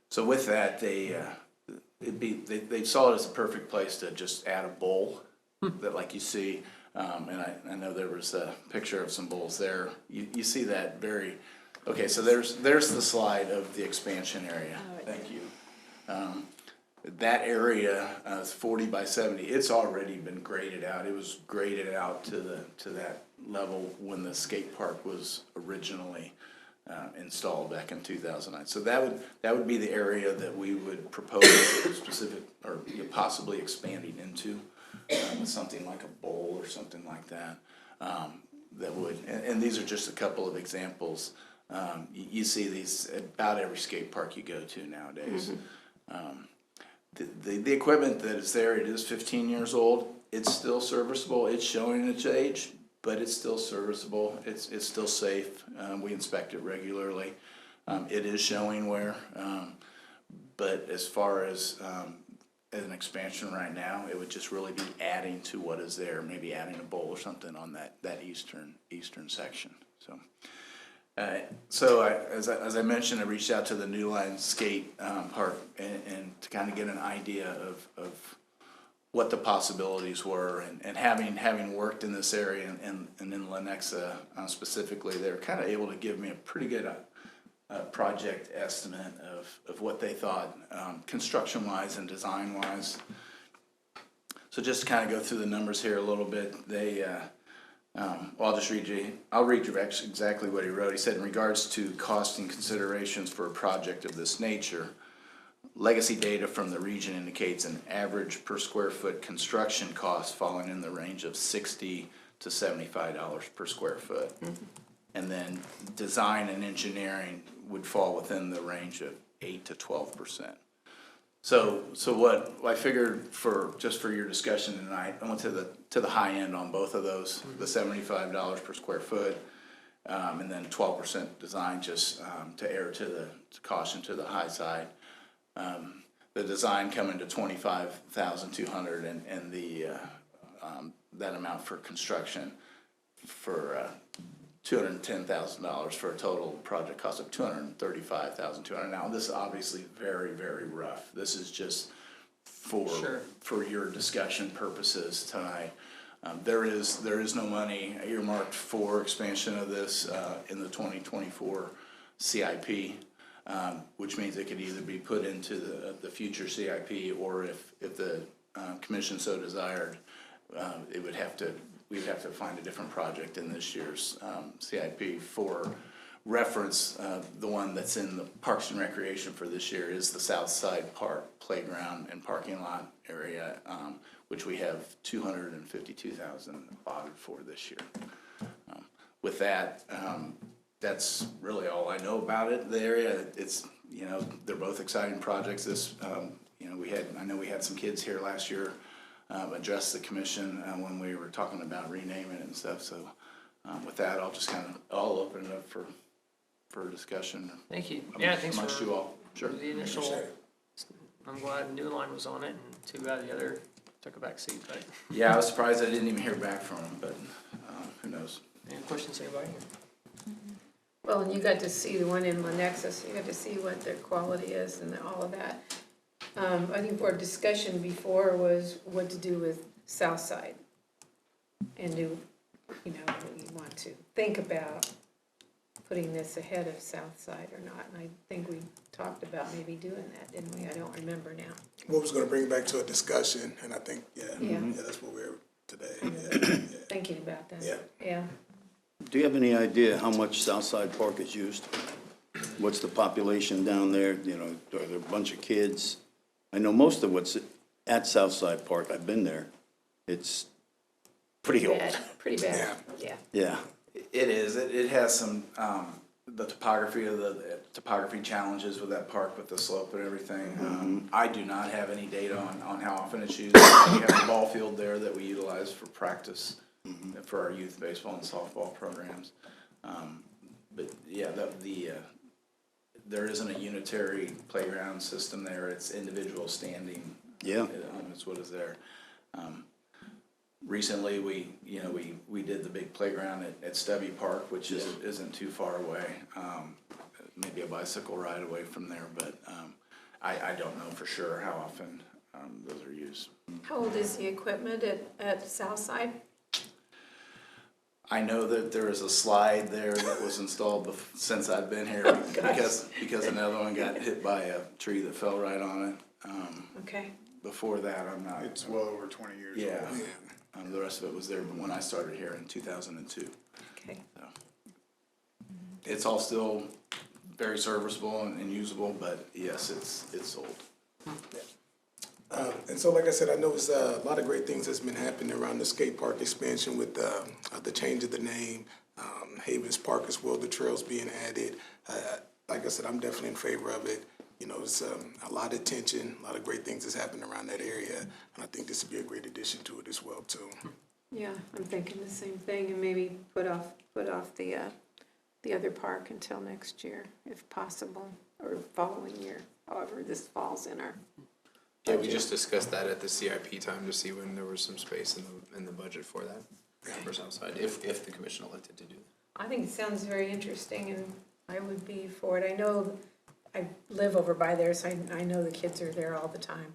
So with that, they saw it as a perfect place to just add a bowl that, like you see, and I know there was a picture of some bowls there. You see that very. Okay, so there's the slide of the expansion area. Thank you. That area is 40 by 70. It's already been graded out. It was graded out to that level when the skate park was originally installed back in 2009. So that would be the area that we would propose specific or possibly expanding into something like a bowl or something like that. That would, and these are just a couple of examples. You see these about every skate park you go to nowadays. The equipment that is there, it is 15 years old. It's still serviceable. It's showing its age, but it's still serviceable. It's still safe. We inspect it regularly. It is showing wear, but as far as an expansion right now, it would just really be adding to what is there. Maybe adding a bowl or something on that eastern section. So as I mentioned, I reached out to the New Line Skate Park and to kind of get an idea of what the possibilities were, and having worked in this area and in Lenexa specifically, they're kind of able to give me a pretty good project estimate of what they thought construction wise and design wise. So just to kind of go through the numbers here a little bit, they. I'll read you exactly what he wrote. He said, in regards to cost and considerations for a project of this nature, legacy data from the region indicates an average per square foot construction cost falling in the range of $60 to $75 per square foot. And then design and engineering would fall within the range of 8 to 12%. So what I figured for your discussion tonight, I went to the high end on both of those, the $75 per square foot, and then 12% design, just to err to caution to the high side. The design coming to $25,200, and the that amount for construction for $210,000 for a total project cost of $235,200. Now, this is obviously very, very rough. This is just for your discussion purposes tonight. There is no money earmarked for expansion of this in the 2024 CIP, which means it could either be put into the future CIP, or if the commission so desired, we'd have to find a different project in this year's CIP. For reference, the one that's in the Parks and Recreation for this year is the South Side Park Playground and Parking Lot area, which we have $252,000 allotted for this year. With that, that's really all I know about it. The area, it's, they're both exciting projects. This, I know we had some kids here last year addressed the commission when we were talking about renaming it and stuff. So with that, I'll open it up for discussion. Thank you. Yeah, thanks Amongst for you all. Sure. the initial. I'm glad New Line was on it and too bad the other took a back seat, but Yeah, I was surprised I didn't even hear back from him, but who knows? any questions, anybody? Well, and you got to see the one in Lenexus, you got to see what their quality is and all of that. I think our discussion before was what to do with Southside. And do, you know, we want to think about putting this ahead of Southside or not. And I think we talked about maybe doing that, didn't we? I don't remember now. What was gonna bring it back to a discussion, and I think, Yeah. yeah, that's what we're today, yeah. Thinking about that. Yeah. Yeah. Do you have any idea how much Southside Park is used? What's the population down there? You know, are there a bunch of kids? I know most of what's at Southside Park, I've been there. It's pretty old. Pretty bad, yeah. Yeah. It is. It has some, the topography challenges with that park with the slope and everything. I do not have any data on how often it's used. We have a ball field there that we utilize for practice for our youth baseball and softball programs. But yeah, there isn't a unitary playground system there. It's individual standing. Yeah. Is what is there. Recently, we did the big playground at Stubby Park, which isn't too far away. Maybe a bicycle ride away from there, but I don't know for sure how often those are used. How old is the equipment at Southside? I know that there is a slide there that was installed since I've been here because another one got hit by a tree that fell right on it. Okay. Before that, I'm not. It's well over 20 years Yeah. old. The rest of it was there when I started here in 2002. Okay. So it's all still very serviceable and usable, but yes, it's old. And so, like I said, I know it's a lot of great things that's been happening around the skate park expansion with the change of the name, Havens Park as well, the trails being added. Like I said, I'm definitely in favor of it. You know, it's a lot of attention, a lot of great things that's happening around that area, and I think this would be a great addition to it as well, too. Yeah, I'm thinking the same thing, and maybe put off the other park until next year, if possible, or following year, however this falls in our. Yeah, we just discussed that at the CIP time to see when there was some space in the budget for that, for Southside, if the commission elected to do that. I think it sounds very interesting, and I would be for it. I know, I live over by there, so I know the kids are there all the time.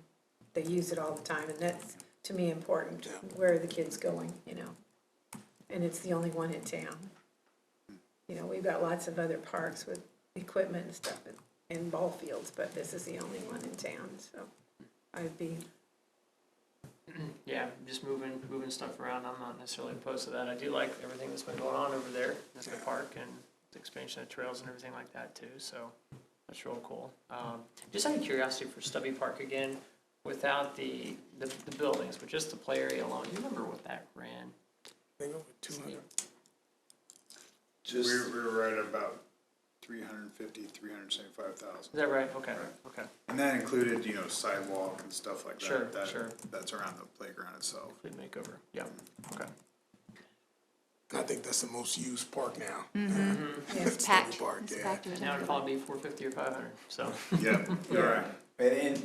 They use it all the time, and that's, to me, important. Where are the kids going, you know? And it's the only one in town. You know, we've got lots of other parks with equipment and stuff and ball fields, but this is the only one in town, so I'd be, Yeah, just moving stuff around. I'm not necessarily opposed to that. I do like everything that's been going on over there at the park and the expansion of trails and everything like that too. So that's real cool. Just out of curiosity for Stubby Park again, without the buildings, but just the play area alone, do you remember what that ran? I think over 200. We're right at about 375,000. Is that right? Okay. Right. Okay. And that included, sidewalk and stuff like that. Sure, sure. That's around the playground itself. Good makeover. Yeah. Okay. And I think that's the most used park now. It's Stubby packed. Park, It's yeah. packed with Now it'd everybody. probably be 450 or 500. So Yeah, you're right.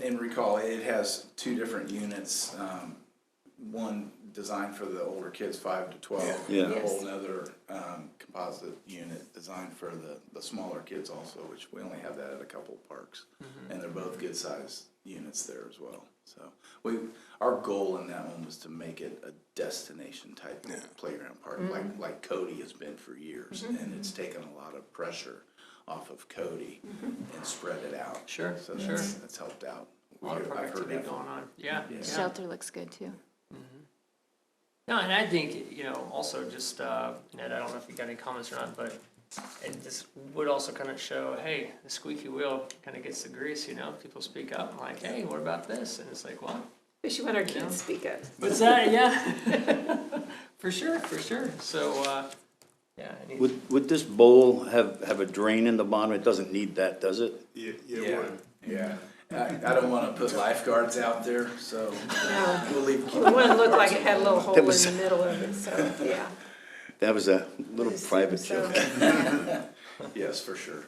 And recall, it has two different units. One designed for the older kids, 5 to 12. Yeah. And a Yes. whole nother composite unit designed for the smaller kids also, which we only have that at a couple of parks. And they're both good sized units there as well. So our goal in that one was to make it a destination type of playground park, like Cody has been for years. And it's taken a lot of pressure off of Cody and spread it out. Sure, So sure. that's helped out. a lot of I've heard activity that going on. Yeah. Yeah. Shelter looks good too. No, and I think, also just, Ned, I don't know if you got any comments or not, but this would also kind of show, hey, the squeaky wheel kind of gets the grease, people speak up, and like, hey, what about this? And it's like, what? especially when our kids speak up. What's that? Yeah. For sure. So, yeah. Would this bowl have a drain in the bottom? It doesn't need that, does it? Yeah, Yeah, would. yeah. I don't wanna put lifeguards out there, so No, we'll leave. the one looked like it had a little hole in was- the middle of it, so, yeah. That was a little Just private so- joke. Yes, for sure.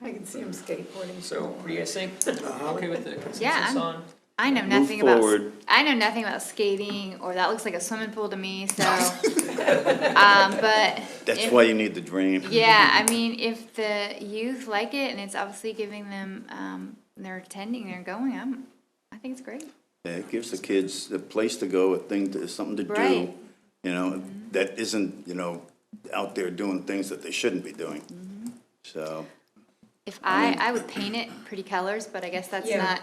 I can see him skateboarding. So what do you guys think? Okay with the Yeah, consensus I'm- on? I know Move nothing about, forward. I know nothing about skating, or that looks like a swimming pool to me, so, but. That's if- why you need the drain. Yeah, I mean, if the youth like it and it's obviously giving them, they're attending, they're going, I think it's great. Yeah, it gives the kids a place to go, a thing to, something to do. Right. You know, that isn't, out there doing things that they shouldn't be doing. So, If I would paint it pretty colors, but I guess that's Yeah. not.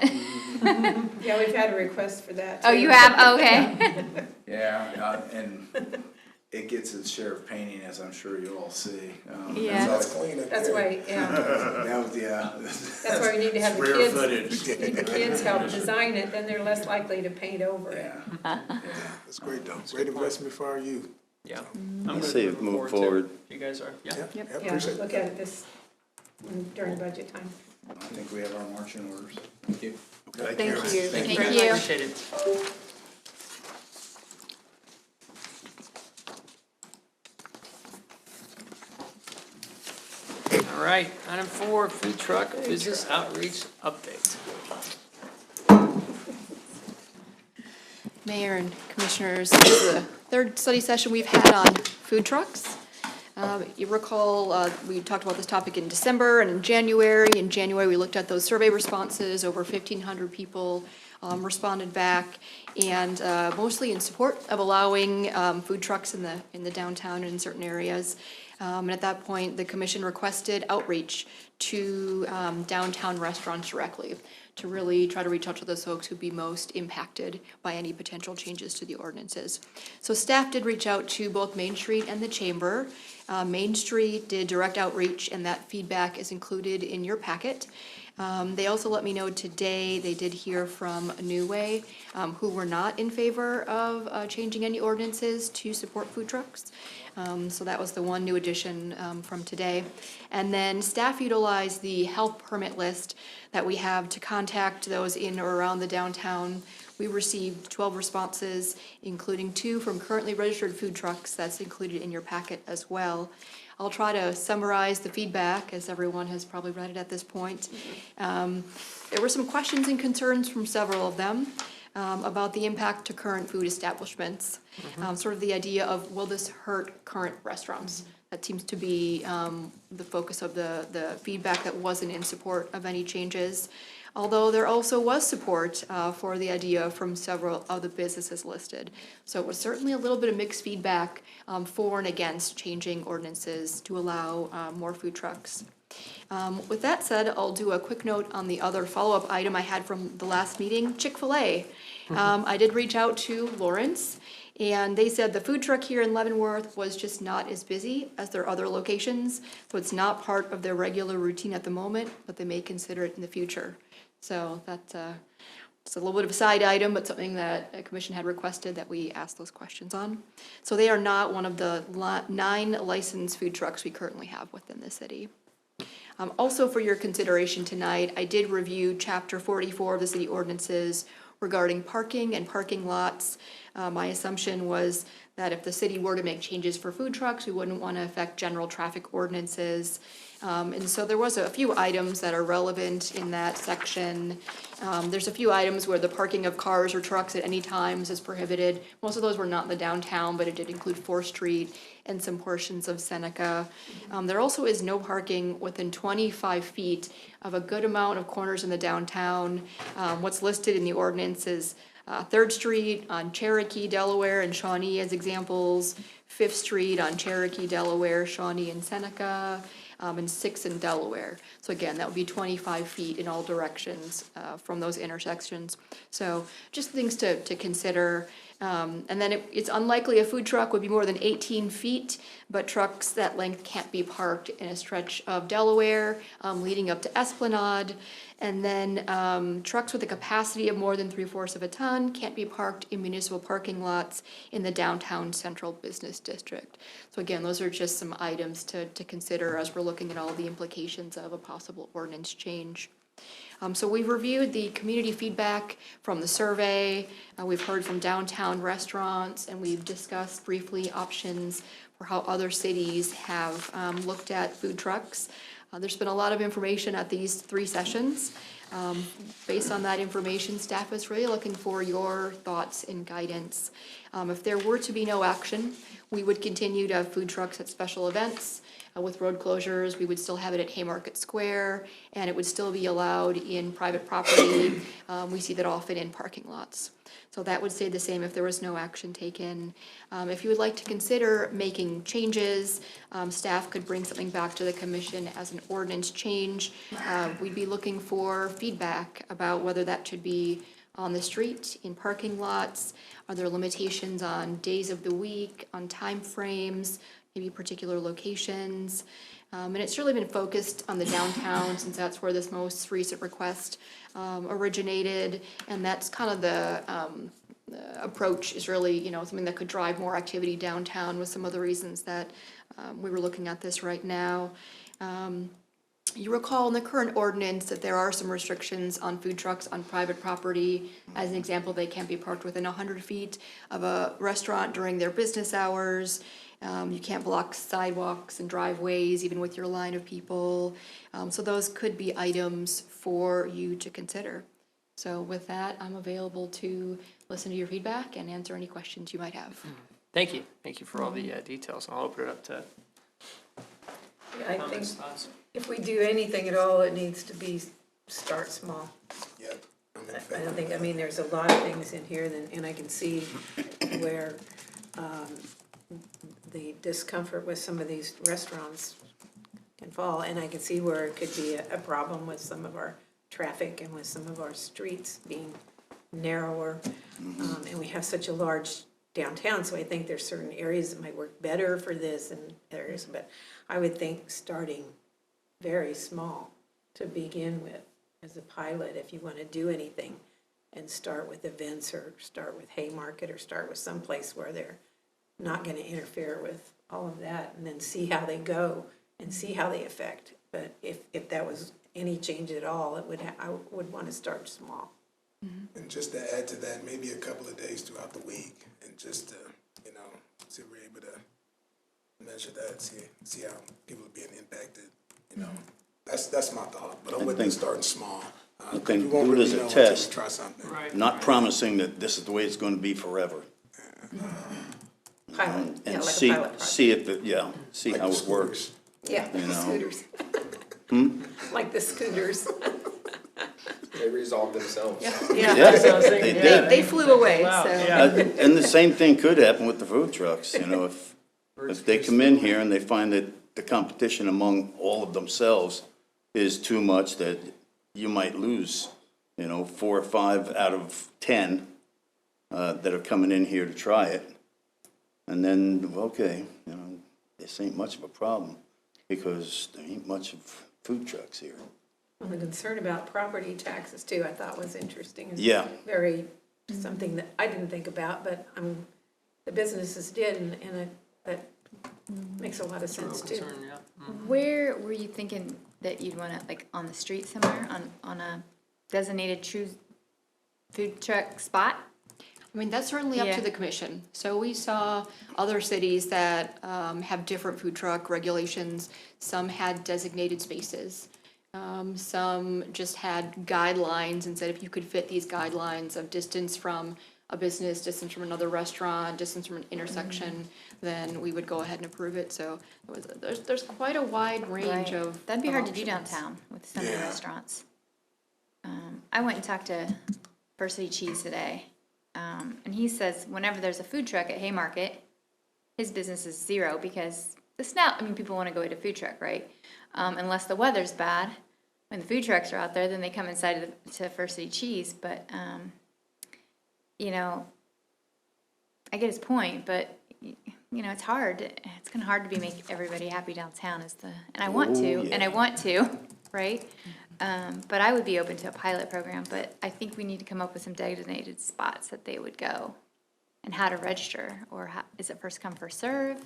Yeah, we've had a request for that. Oh, too. you have, oh, okay. Yeah, and it gets its share of painting, as I'm sure you all see. Yeah. That's clean up That's there. way, yeah, Yeah. that's why we need to have the Square kids, footage. need the kids help design it, then they're less likely to paint over it. Yeah. That's great though. Great investment for our youth. Yeah. I I'm good say moving move too. forward. You guys are, yeah. Yeah, Yeah, appreciate look it. at it during budget time. I think we have our marching orders. Thank you. Thank you. Thank very much. you. Appreciate it. All right, item 4, food truck business outreach update. Mayor and Commissioners, this is the third study session we've had on food trucks. You recall, we talked about this topic in December and in January. In January, we looked at those survey responses. Over 1,500 people responded back, and mostly in support of allowing food trucks in the downtown and in certain areas. And at that point, the commission requested outreach to downtown restaurants directly to really try to reach out to those folks who'd be most impacted by any potential changes to the ordinances. So staff did reach out to both Main Street and the Chamber. Main Street did direct outreach, and that feedback is included in your packet. They also let me know today they did hear from New Way, who were not in favor of changing any ordinances to support food trucks. So that was the one new addition from today. And then staff utilized the health permit list that we have to contact those in or around the downtown. We received 12 responses, including 2 from currently registered food trucks. That's included in your packet as well. I'll try to summarize the feedback, as everyone has probably read it at this point. There were some questions and concerns from several of them about the impact to current food establishments. Sort of the idea of, will this hurt current restaurants? That seems to be the focus of the feedback that wasn't in support of any changes. Although there also was support for the idea from several of the businesses listed. So it was certainly a little bit of mixed feedback for and against changing ordinances to allow more food trucks. With that said, I'll do a quick note on the other follow-up item I had from the last meeting, Chick-fil-A. I did reach out to Lawrence, and they said the food truck here in Leavenworth was just not as busy as their other locations, so it's not part of their regular routine at the moment, but they may consider it in the future. So that's just a little bit of a side item, but something that a commission had requested that we ask those questions on. So they are not one of the 9 licensed food trucks we currently have within the city. Also for your consideration tonight, I did review Chapter 44 of the city ordinances regarding parking and parking lots. My assumption was that if the city were to make changes for food trucks, we wouldn't want to affect general traffic ordinances. And so there was a few items that are relevant in that section. There's a few items where the parking of cars or trucks at any times is prohibited. Most of those were not in the downtown, but it did include 4th Street and some portions of Seneca. There also is no parking within 25 feet of a good amount of corners in the downtown. What's listed in the ordinance is 3rd Street on Cherokee, Delaware, and Shawnee as examples, 5th Street on Cherokee, Delaware, Shawnee, and Seneca, and 6th in Delaware. So again, that would be 25 feet in all directions from those intersections. So just things to consider. And then it's unlikely a food truck would be more than 18 feet, but trucks that length can't be parked in a stretch of Delaware leading up to Esplanade. And then trucks with a capacity of more than 3/4 of a ton can't be parked in municipal parking lots in the downtown central business district. So again, those are just some items to consider as we're looking at all the implications of a possible ordinance change. So we've reviewed the community feedback from the survey, we've heard from downtown restaurants, and we've discussed briefly options for how other cities have looked at food trucks. There's been a lot of information at these 3 sessions. Based on that information, staff is really looking for your thoughts and guidance. If there were to be no action, we would continue to have food trucks at special events. With road closures, we would still have it at Haymarket Square, and it would still be allowed in private property. We see that often in parking lots. So that would stay the same if there was no action taken. If you would like to consider making changes, staff could bring something back to the commission as an ordinance change. We'd be looking for feedback about whether that should be on the street, in parking lots. Are there limitations on days of the week, on timeframes, maybe particular locations? And it's really been focused on the downtown since that's where this most recent request originated. And that's kind of the approach is really, something that could drive more activity downtown with some of the reasons that we were looking at this right now. You recall in the current ordinance that there are some restrictions on food trucks on private property. As an example, they can't be parked within 100 feet of a restaurant during their business hours. You can't block sidewalks and driveways, even with your line of people. So those could be items for you to consider. So with that, I'm available to listen to your feedback and answer any questions you might have. Thank you. Thank you for all the details. I'll open it up to I think comments, thoughts. if we do anything at all, it needs to be start small. Yep. I'm in I favor. don't think, there's a lot of things in here, and I can see where the discomfort with some of these restaurants can fall, and I can see where it could be a problem with some of our traffic and with some of our streets being narrower. And we have such a large downtown, so I think there's certain areas that might work better for this and areas, but I would think starting very small to begin with as a pilot, if you want to do anything, and start with events or start with Haymarket or start with someplace where they're not going to interfere with all of that, and then see how they go and see how they affect. But if that was any change at all, I would want to start small. And just to add to that, maybe a couple of days throughout the week, and just to, see if we're able to measure that, see how people are being impacted, That's my thought, but I'm with you starting small. I think we won't do it as really a know until we test. try something. Right. Not promising that this is the way it's gonna be forever. Pilot, yeah, And like see, a pilot project. see if it, see Like how the it works. scooters. Yeah, you the know. scooters. Like the scooters. They resolve themselves. Yeah, That's what I was they thinking, did. yeah, They flew away, Wow, so. yeah. And the same thing could happen with the food trucks, if they come in here and they find that the competition among all of themselves is too much, that you might lose, 4 or 5 out of 10 that are coming in here to try it. And then, okay, this ain't much of a problem because there ain't much of food trucks here. Well, the concern about property taxes too, I thought was interesting. And Yeah. very, something that I didn't think about, but the businesses did, and that makes a lot of sense too. Concern, yeah. Where were you thinking that you'd want to, like, on the street somewhere, on a designated true food truck spot? That's certainly up Yeah. to the commission. So we saw other cities that have different food truck regulations. Some had designated spaces. Some just had guidelines and said if you could fit these guidelines of distance from a business, distance from another restaurant, distance from an intersection, then we would go ahead and approve it. So there's quite a wide range Right. of That'd be of hard to do options. downtown with some of the Yeah. restaurants. I went and talked to First City Cheese today, and he says whenever there's a food truck at Haymarket, his business is zero because the snow, people want to go eat a food truck, right? Unless the weather's bad. When the food trucks are out there, then they come inside to First City Cheese, but, I get his point, but, it's hard. It's kind of hard to make everybody happy downtown and I want to, Oh, and I yeah. want to, right? But I would be open to a pilot program, but I think we need to come up with some designated spots that they would go and how to register, or is it first come, first serve?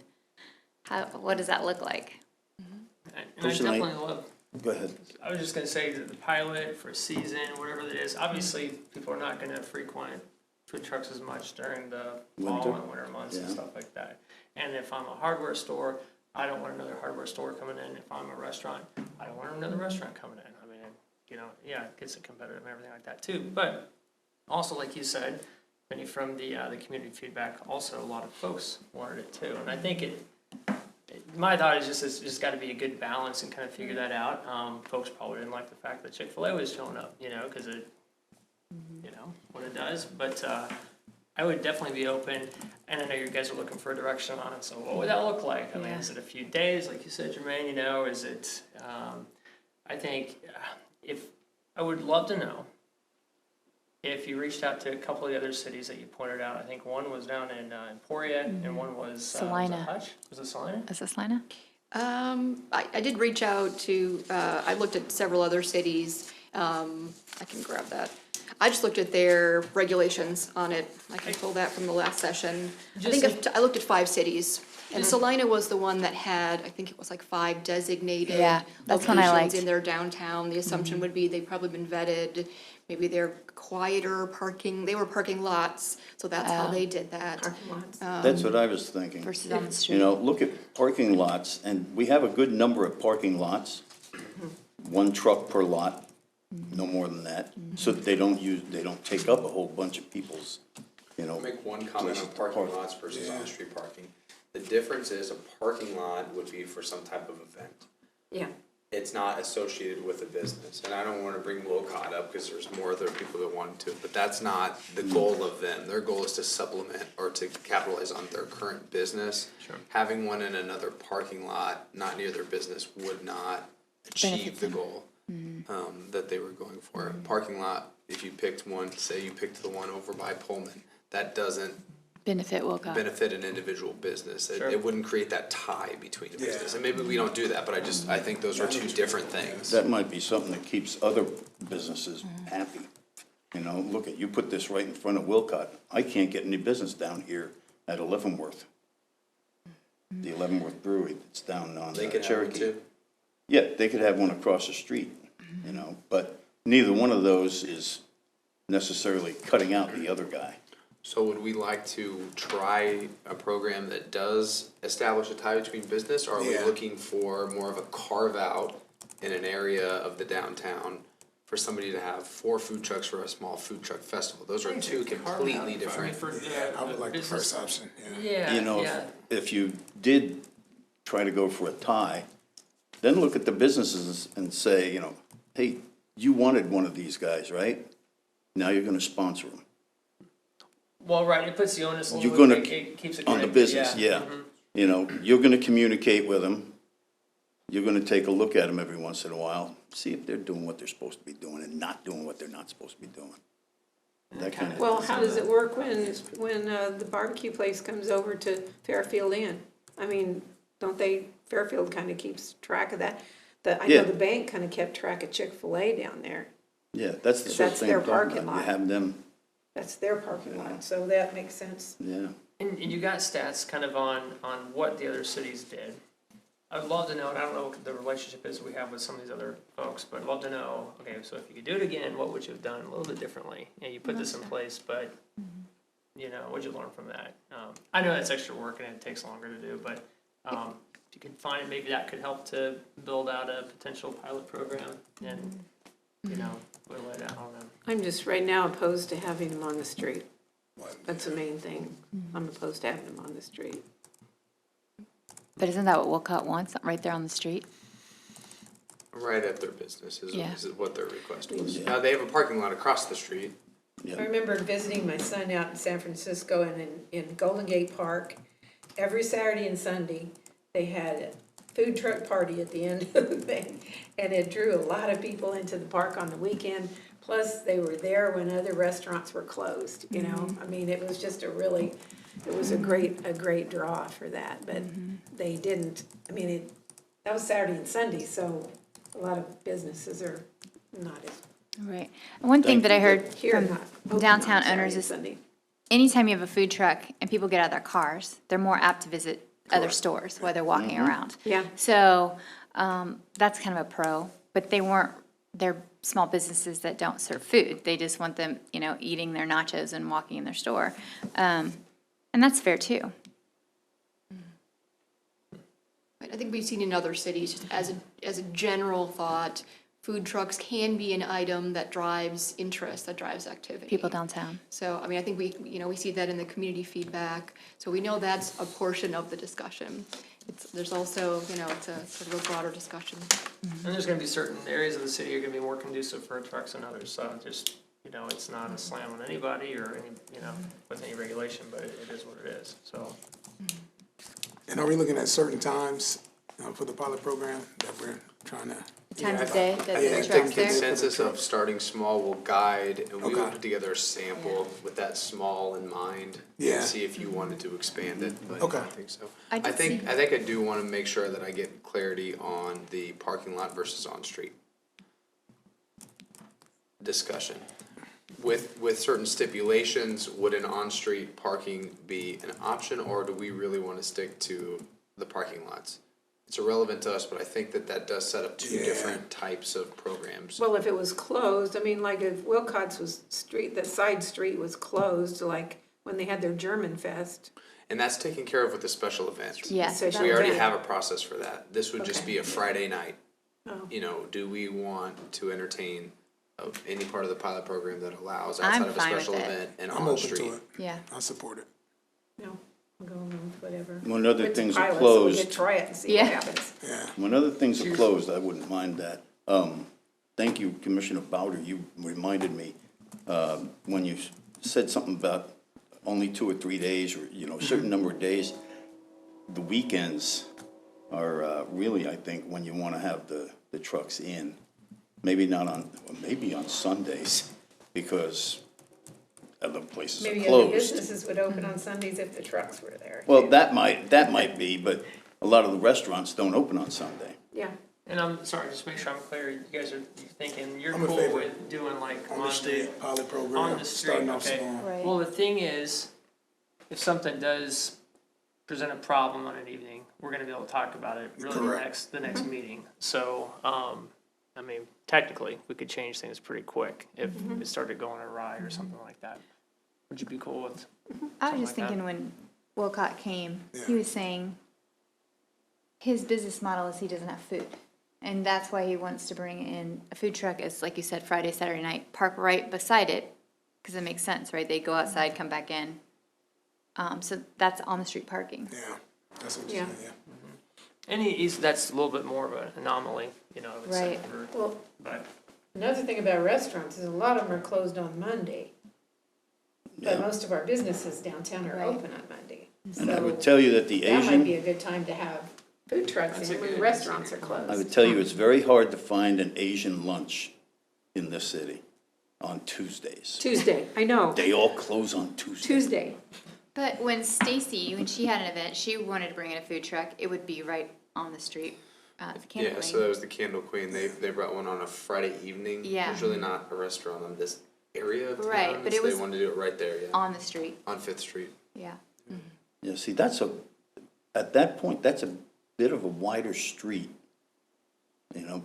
What does that look like? And I Personally- definitely love, Go ahead. I was just gonna say that the pilot for a season, whatever it is, obviously, people are not gonna frequent food trucks as much during the fall Winter. and winter months and Yeah. stuff like that. And if I'm a hardware store, I don't want another hardware store coming in. If I'm a restaurant, I don't want another restaurant coming in. I mean, yeah, it gets it competitive and everything like that too. But also, like you said, Benny, from the community feedback, also a lot of folks wanted it too. And I think my thought is just it's just got to be a good balance and kind of figure that out. Folks probably didn't like the fact that Chick-fil-A was showing up, because it, what it does. But I would definitely be open, and I know you guys are looking for a direction on it. So what would that look like? I mean, Yeah. is it a few days, like you said, Jermaine? Is it? I think I would love to know if you reached out to a couple of the other cities that you pointed out. I think one was down in Emporia, and one was Salina. Hutch? Was it Salina? Is this Lina? I did reach out to, I looked at several other cities. I can grab that. I just looked at their regulations on it. I can pull that from the last session. I looked at 5 cities. And Salina was the one that had, I think it was like 5 designated Yeah, that's one I locations liked. in their downtown. The assumption would be they've probably been vetted. Maybe they're quieter parking, they were parking lots, so that's how they did that. Parking lots. That's what I was thinking. Versus on the street. Look at parking lots, and we have a good number of parking lots. 1 truck per lot, no more than that, so that they don't take up a whole bunch of people's, I'll make one comment on places to parking park. lots versus on-street parking. The difference is a parking lot would be for some type of event. Yeah. It's not associated with a business, and I don't wanna bring Wilcott up, cause there's more other people that want to, but that's not the goal of them. Their goal is to supplement or to capitalize on their current business. Sure. Having one in another parking lot, not near their business, would not achieve the goal, that they were going for. Parking lot, if you picked one, say you picked the one over by Pullman, that doesn't Benefit Wilcott. benefit an individual business. Sure. It wouldn't create that tie between a business, and maybe we don't do that, but I think those are 2 different things. that might be something that keeps other businesses happy. Look at, you put this right in front of Wilcott. I can't get any business down here at Leavenworth. The Leavenworth Brewery, that's down on They could have one Cherokee. too. Yeah, they could have one across the street, but neither one of those is necessarily cutting out the other guy. So would we like to try a program that does establish a tie between business, or are we Yeah. looking for more of a carve out in an area of the downtown for somebody to have 4 food trucks for a small food truck festival? Those are 2 completely different. I would like the first option, Yeah, yeah. If you did try to go for a tie, then look at the businesses and say, hey, you wanted one of these guys, right? Now you're gonna sponsor them. Well, right, it puts the onus a You're little gonna, bit, it keeps it on the connected, business, yeah. Mhm. You're gonna communicate with them. You're gonna take a look at them every once in a while, see if they're doing what they're supposed to be doing and not doing what they're not supposed to be doing. That kind of. Well, how does it work when the barbecue place comes over to Fairfield Inn? I mean, Fairfield kind of keeps track of that. I know Yeah. the bank kind of kept track of Chick-fil-A down there. Yeah, that's the sort of That's thing their I'm talking parking about. You lot. have them, That's their parking lot, so that makes sense. yeah. And you got stats kind of on what the other cities did. I'd love to know, and I don't know what the relationship is we have with some of these other folks, but I'd love to know, okay, so if you could do it again, what would you have done a little bit differently? You put this in place, but, what'd you learn from that? I know that's extra work and it takes longer to do, but if you could find it, maybe that could help to build out a potential pilot program and, whittle it out on them. I'm just right now opposed to having them on the street. That's the main thing. I'm opposed to having them on the street. But isn't that what Wilcott wants, right there on the street? Right at their business Yeah. is what their request was. Yeah. Now, they have a parking lot across the street. I remember visiting my son out in San Francisco and in Golden Gate Park. Every Saturday and Sunday, they had a food truck party at the end of the thing. And it drew a lot of people into the park on the weekend. Plus, they were there when other restaurants were closed, I mean, it was just a really it was a great draw for that, but they didn't, I mean, that was Saturday and Sunday, so a lot of businesses are not as, Right. One thing that I heard here, not from open downtown on Saturday owners and is Sunday. anytime you have a food truck and people get out of their cars, they're more apt to visit other stores while they're walking around. Yeah. So, that's kind of a pro, but they're small businesses that don't serve food. They just want them, eating their nachos and walking in their store. And that's fair too. I think we've seen in other cities, just as a general thought, food trucks can be an item that drives interest, that drives activity. People downtown. So, I mean, I think we see that in the community feedback, so we know that's a portion of the discussion. There's also, it's a sort of a broader discussion. And there's gonna be certain areas of the city are gonna be more conducive for trucks than others, so just, it's not a slam on anybody or any, with any regulation, but it is what it is, so. And are we looking at certain times for the pilot program that we're trying to? Times of day that I the think truck's the there. consensus of starting small will guide, and we will Okay. put together a sample with that small in mind. Yeah. And see if you wanted to expand it, but I Okay. don't think so. I I did think, see- I think I do wanna make sure that I get clarity on the parking lot versus on-street discussion. With certain stipulations, would an on-street parking be an option, or do we really wanna stick to the parking lots? It's irrelevant to us, but I think that does set up two Yeah. different types of programs. Well, if it was closed, I mean, like if Wilcox was the side street was closed, like when they had their German Fest. And that's taken care of with the special event. Yes. Special We already event. have a process for that. This would just Okay. be a Friday night. Oh. Do we want to entertain any part of the pilot program that allows I'm outside of a fine with special it. event and I'm on open street? to it. Yeah. I support it. No, I'll go along with whatever. When other It's a things are pilot, so we closed, could try it and see Yeah. what happens. Yeah. when other things are closed, I wouldn't mind that. Thank you, Commissioner Bowder, you reminded me, when you said something about only 2 or 3 days, or, a certain number of days, the weekends are, really, I think, when you wanna have the trucks in. Maybe on Sundays, because other places are Maybe other closed. businesses would open on Sundays if the trucks were there. Well, that might be, but a lot of the restaurants don't open on Sunday. Yeah, And I'm sorry, just make sure I'm clear, you guys are thinking, you're I'm in cool favor. with doing like On the Monday. street, pilot On program, the street, starting off okay. small. Right. Well, the thing is, if something does present a problem on an evening, we're gonna be able to talk about it really Correct. the next meeting. So, I mean, technically, we could change things pretty quick if it started going awry or something like that. Would you be cool with? I was just Something like thinking when Wilcott came, he Yeah. was saying his business model is he doesn't have food. And that's why he wants to bring in a food truck as, like you said, Friday, Saturday night, park right beside it, because it makes sense, right? They go outside, come back in. So that's on the street parking. Yeah, that's what you're Yeah. saying, yeah. And that's a little bit more of an anomaly, I would say. Right. well, But another thing about restaurants is a lot of them are closed on Monday. But Yeah. most of our businesses downtown are Right. open on Monday. And I So would tell you that the that might be Asian, a good time to have food trucks That's a in when good- restaurants are I closed. would tell you, it's very hard to find an Asian lunch in this city on Tuesdays. Tuesday, I know, They all close on Tuesday. Tuesday. But when Stacy, when she had an event, she wanted to bring in a food truck, it would be right on the street, the Candle Yeah, so Queen. that was the Candle Queen. They brought one on a Friday evening. Yeah. Usually not a restaurant on this area of town. Right, but it so was they wanted to do it right there, yeah. On the street, On Fifth Street. yeah. Yeah, see, at that point, that's a bit of a wider street.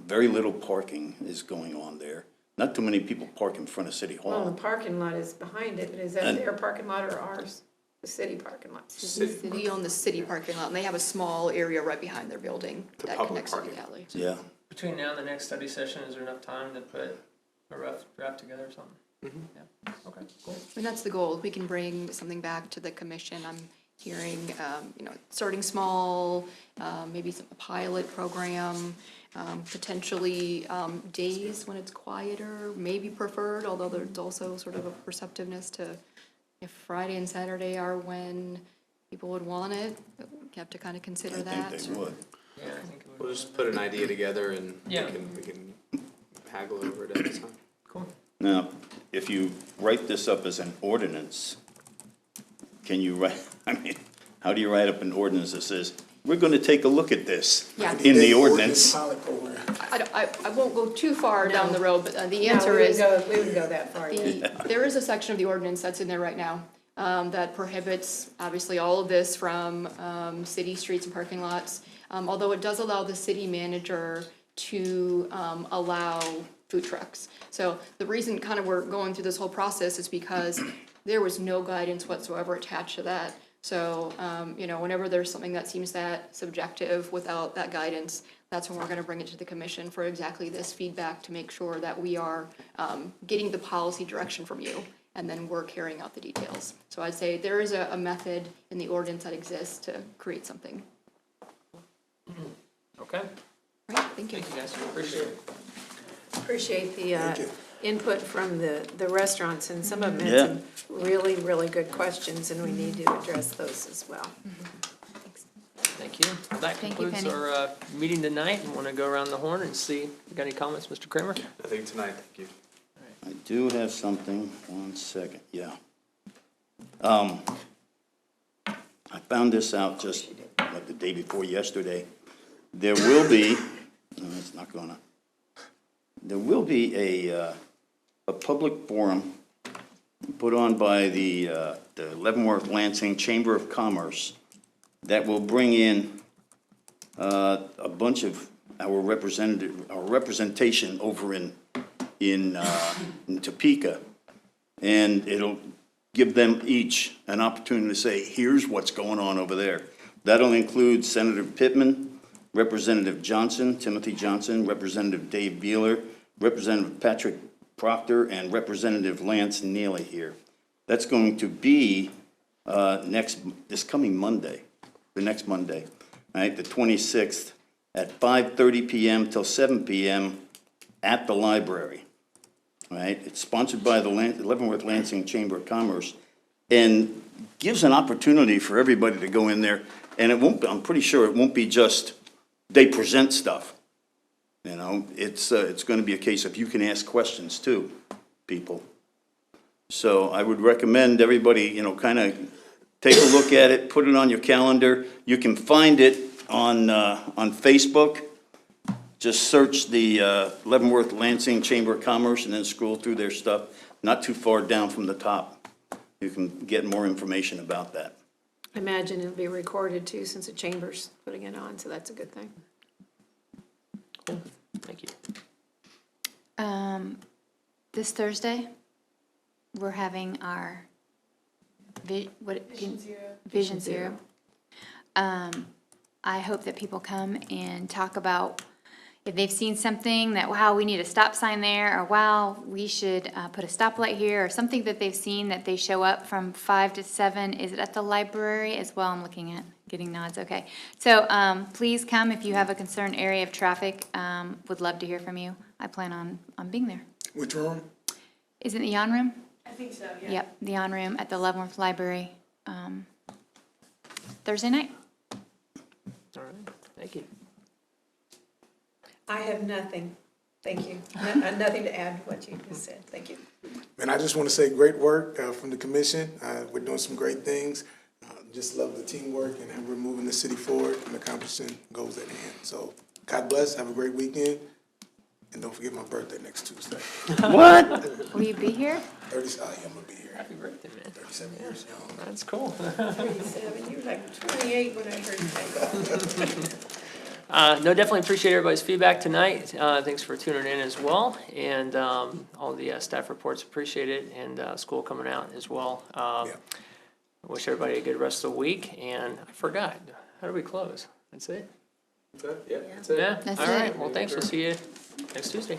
Very little parking is going on there. Not too many people park in front of City Well, Hall. the parking lot is behind it, but is that And- their parking lot or ours? The city parking lot? City. We own the city parking lot, and they have a small area right behind their building The that public connects to the parking. alley. Yeah, between now and the next study session, is there enough time to put a rough draft together or something? Yeah, okay, cool. And that's the goal, we can bring something back to the commission. I'm hearing, starting small, maybe a pilot program, potentially days when it's quieter, maybe preferred, although there's also sort of a perceptiveness to if Friday and Saturday are when people would want it, you have to kind of I consider that. think they would. Yeah, I think it would. We'll just put an idea together and Yeah. we can haggle over it at the time. Cool. Now, if you write this up as an ordinance, can you write, I mean, how do you write up an ordinance that says, we're gonna take a look at this Yeah. in the ordinance? Pilot program. I won't go too far down the road, but the No, answer is, we wouldn't go that far yet. there is a section of the ordinance that's in there right now that prohibits, obviously, all of this from city streets and parking lots, although it does allow the city manager to allow food trucks. So the reason kind of we're going through this whole process is because there was no guidance whatsoever attached to that. So, you know, whenever there's something that seems that subjective without that guidance, that's when we're gonna bring it to the commission for exactly this feedback to make sure that we are getting the policy direction from you, and then we're carrying out the details. So I'd say there is a method in the ordinance that exists to create something. Okay, Right, thank you. thank you guys, appreciate it. Appreciate the Thank you. input from the restaurants, and some of them Yeah. had some really, really good questions, and we need to address those as well. Thank you. That Thank you, concludes Penny. our meeting tonight. Want to go around the horn and see, you got any comments, Mr. Kramer? Nothing tonight, thank you. I do have something, 1 second, yeah. I found this out just, like, the day before yesterday. There will be, no, it's not gonna, there will be a public forum put on by the Leavenworth Lansing Chamber of Commerce that will bring in a bunch of our representation over in Topeka. And it'll give them each an opportunity to say, here's what's going on over there. That'll include Senator Pittman, Representative Johnson, Timothy Johnson, Representative Dave Beeler, Representative Patrick Proctor, and Representative Lance Neely here. That's going to be this coming Monday, the next Monday, right, the 26th, at 5:30 p.m. till 7 p.m. at the library. Right? It's sponsored by the Leavenworth Lansing Chamber of Commerce, and gives an opportunity for everybody to go in there. And it won't, I'm pretty sure it won't be just they present stuff. You know, it's going to be a case of you can ask questions too, people. So I would recommend everybody, you know, kind of take a look at it, put it on your calendar. You can find it on Facebook. Just search the Leavenworth Lansing Chamber of Commerce and then scroll through their stuff. Not too far down from the top. You can get more information about that. I imagine it'll be recorded too, since the chamber's putting it on, so that's a good thing. Thank you. This Thursday, we're having our Vision Zero. I hope that people come and talk about if they've seen something that, wow, we need a stop sign there, or wow, we should put a stoplight here, or something that they've seen that they show up from 5 to 7. Is it at the library as well? I'm looking at, getting nods, okay. So please come if you have a concerned area of traffic. Would love to hear from you. I plan on being there. Which room? Is it the On Room? I think so, yeah. Yep, the On Room at the Leavenworth Library, Thursday night. All right, thank you. I have nothing. Thank you. Nothing to add to what you just said. Thank you. And I just want to say great work from the commission. We're doing some great things. Just love the teamwork and how we're moving the city forward and accomplishing goals at hand. So God bless, have a great weekend, and don't forget my birthday next Tuesday. What? Will you be here? 30, I'm gonna be here. Happy birthday, man. 37 years young. That's cool. 37, you were like 28 when I heard you say that. No, definitely appreciate everybody's feedback tonight. Thanks for tuning in as well. And all the staff reports, appreciate it, and school coming out as well. Yeah. Wish everybody a good rest of the week, and I forgot, how do we close? That's it? Yeah, that's it. Yeah, That's all right, it. well, thanks, we'll see you next Tuesday.